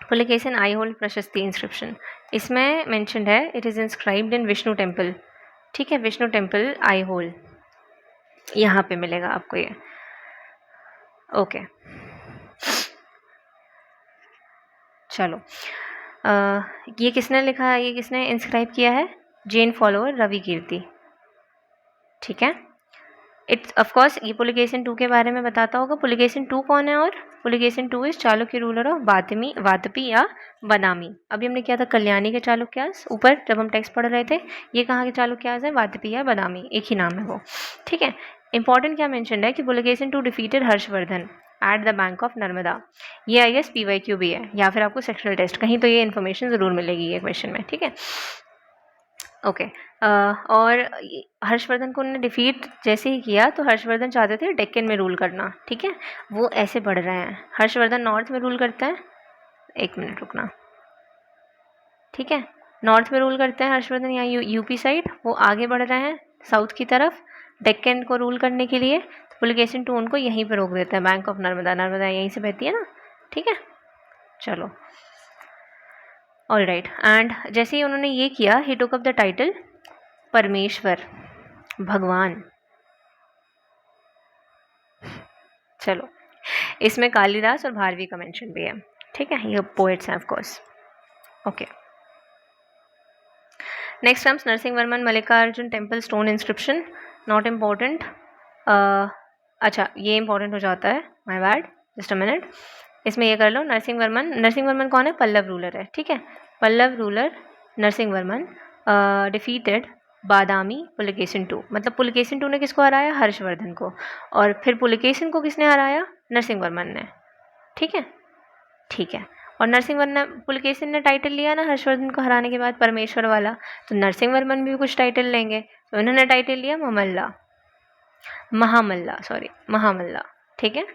पुलिकेशिन आईहोल प्रशस्ति इंस्क्रिप्शन, इसमें मैंशनड है it is inscribed in Vishnu temple, ठीक है, विष्णु टेम्पल आईहोल, यहाँ पे मिलेगा आपको ये, ओके। चलो, ये किसने लिखा है, ये किसने इंस्क्राइब किया है? जैन फॉलोअर रवि कीर्ति, ठीक है। इट्स ऑफकोर्स ये पुलिकेशिन टू के बारे में बताता होगा। पुलिकेशिन टू कौन है? और Pulakeshin two is Chalukya ruler of Vatapi या बदामी। अभी हमने किया था कल्याणी के चालुक्यास ऊपर जब हम टेक्स्ट पढ़ रहे थे, ये कहाँ के चालुक्यास है? वातपी या बदामी, एक ही नाम है वो, ठीक है। इंपॉर्टेंट क्या मेंशन है कि Pulakeshin two defeated Harshavardhana at the bank of Narmada. ये आई गेस PYQ भी है, या फिर आपको सेक्शनल टेस्ट कहीं तो ये इन्फॉर्मेशन ज़रूर मिलेगी ये क्वेश्चन में, ठीक है, ओके। और हर्षवर्धन को उन्होंने डिफीट जैसे ही किया, तो हर्षवर्धन चाहते थे डेक्कन में रूल करना, ठीक है। वो ऐसे बढ़ रहे हैं, हर्षवर्धन नॉर्थ में रूल करते हैं, 1 मिनट रुकना, ठीक है, नॉर्थ में रूल करते हैं हर्षवर्धन, यहाँ यूपी साइड, वो आगे बढ़ रहे हैं साउथ की तरफ डेक्कन को रूल करने के लिए, तो पुलिकेशिन टू उनको यहीं पर रोक देते हैं, बैंक ऑफ नर्मदा, नर्मदा यहीं से बहती है ना, ठीक है। चलो, ऑल राइट, एंड जैसे ही उन्होंने ये किया, ही टुक अप द टाइटल परमेश्वर, भगवान, चलो, इसमें कालिदास और भारवी का मेंशन भी है, ठीक है, ये पोएट्स हैं of course. Okay, next comes Narasimha Varman Mallikarjuna temple stone inscription, not important. अच्छा, ये इंपॉर्टेंट हो जाता है, my bad, just a minute. इसमें ये कर लो, नरसिंह वर्मन कौन है? पल्लव रूलर है, ठीक है। पल्लव रूलर नरसिंह वर्मन डिफीटेड बादामी पुलकेशिन II, मतलब पुलकेशिन II ने किसको हराया? हर्षवर्धन को। और फिर पुलकेशिन को किसने हराया? नरसिंह वर्मन ने, ठीक है, ठीक है। और नरसिंह वर्मन पुलकेशिन ने टाइटल लिया ना हर्षवर्धन को हराने के बाद, परमेश्वर वाला, तो नरसिंह वर्मन भी कुछ टाइटल लेंगे, तो इन्होंने टाइटल लिया महामल्ला, ठीक है।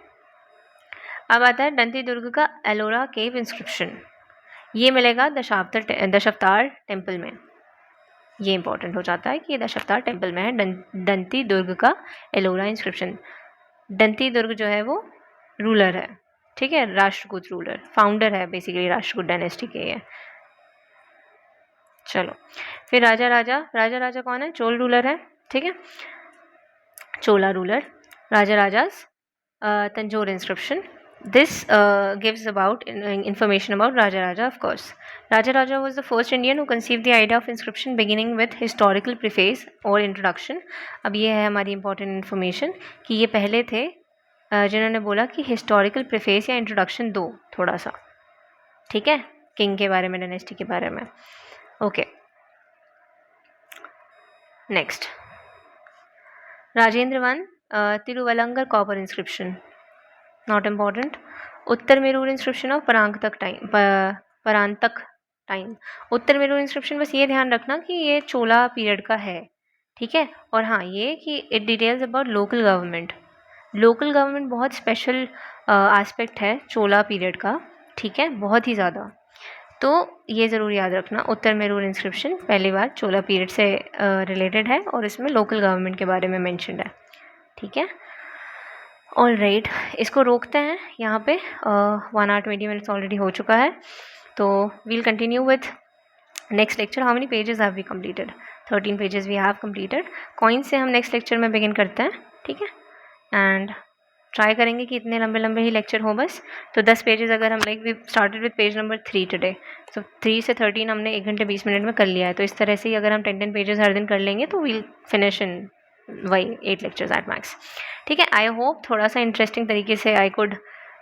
अब आता है दंती दुर्ग का एलोरा केव इंस्क्रिप्शन, ये मिलेगा दशावतार टेम्पल में। ये इंपॉर्टेंट हो जाता है कि ये दशावतार टेम्पल में है, दंती दुर्ग का एलोरा इंस्क्रिप्शन। दंती दुर्ग जो है वो रूलर है, ठीक है, राष्ट्रकूट रूलर, फाउंडर है बेसिकली राष्ट्रकूट डायनेस्टी के ये। चलो, फिर राजा कौन है? चोल रूलर है, ठीक है, Chola ruler, Rajas Tanjore inscription. This gives about information about Raja, of course. Raja was the first Indian who conceived the idea of inscription beginning with historical preface or introduction. अब ये है हमारी important information कि ये पहले थे जिन्होंने बोला कि historical preface या introduction दो थोड़ा सा, ठीक है, किंग के बारे में, डायनेस्टी के बारे में। Okay, next Rajendra one Tiruvalangadu copper inscription, not important. Uttaramerur inscription of Parantaka time. Uttaramerur inscription, बस ये ध्यान रखना कि ये चोला पीरियड का है, ठीक है। और हाँ, ये कि it details about local government बहुत स्पेशल एस्पेक्ट है चोला पीरियड का, ठीक है, बहुत ही ज़्यादा। तो ये ज़रूर याद रखना, उत्तर मेरूर इंस्क्रिप्शन पहली बार चोला पीरियड से रिलेटेड है और इसमें लोकल गवर्नमेंट के बारे में मेंशन्ड है, ठीक है। ऑल राइट, इसको रोकते हैं यहाँ पे, 1 hour 20 minutes ऑलरेडी हो चुका है, तो we'll continue with next lecture. How many pages have we completed? 13 pages we have completed. Coin से हम नेक्स्ट लेक्चर में बिगिन करते हैं, ठीक है, एंड ट्राई करेंगे कि इतने लंबे ही लेक्चर हो बस। तो 10 पेजेस अगर हम we started with page number 3 today, तो 3 से 13 हमने 1 घंटे 20 मिनट में कर लिया है। तो इस तरह से ही अगर हम 10 पेजेस हर दिन कर लेंगे तो वील फिनिश इन वही 8 लेक्चर्स एट मैक्स, ठीक है। आई होप थोड़ा सा इंटरेस्टिंग तरीके से I could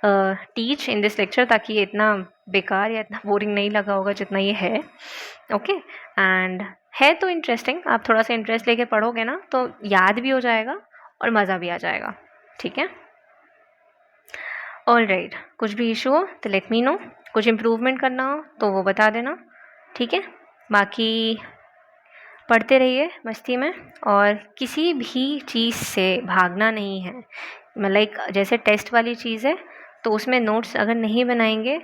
teach in this lecture, ताकि ये इतना बेकार या इतना बोरिंग नहीं लगा होगा जितना ये है, ओके। एंड है तो इंटरेस्टिंग, आप थोड़ा सा इंटरेस्ट लेके पढ़ोगे ना तो याद भी हो जाएगा और मज़ा भी आ जाएगा, ठीक है। ऑल राइट, कुछ भी इशू हो तो लेट मी नो, कुछ इम्प्रूवमेंट करना हो तो वो बता देना, ठीक है। बाकी पढ़ते रहिए मस्ती में, और किसी भी चीज़ से भागना नहीं है। मतलब जैसे टेस्ट वाली चीज़ है तो उसमें नोट्स अगर नहीं बनाएंगे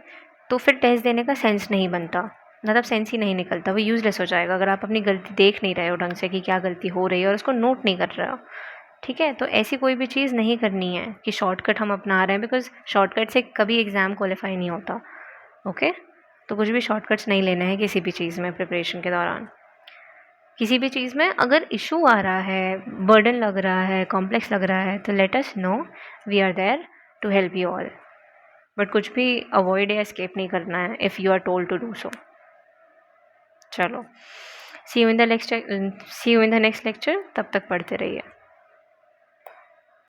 तो फिर टेस्ट देने का सेंस नहीं बनता, मतलब सेंस ही नहीं निकलता, वो यूज़लेस हो जाएगा अगर आप अपनी गलती देख नहीं रहे हो ढंग से कि क्या गलती हो रही है और उसको नोट नहीं कर रहे हो, ठीक है। तो ऐसी कोई भी चीज़ नहीं करनी है कि शॉर्टकट हम अपना रहे हैं, बिकॉज शॉर्टकट से कभी एग्ज़ाम क्वालिफाई नहीं होता, ओके। तो कुछ भी शॉर्टकट्स नहीं लेने हैं किसी भी चीज़ में प्रिपरेशन के दौरान। किसी भी चीज़ में अगर इशू आ रहा है, बर्डन लग रहा है, कॉम्प्लेक्स लग रहा है, तो let us know, we are there to help you all. But कुछ भी अवॉइड या एस्केप नहीं करना है if you are told to do so. चलो, see you in the next lecture, तब तक पढ़ते रहिए।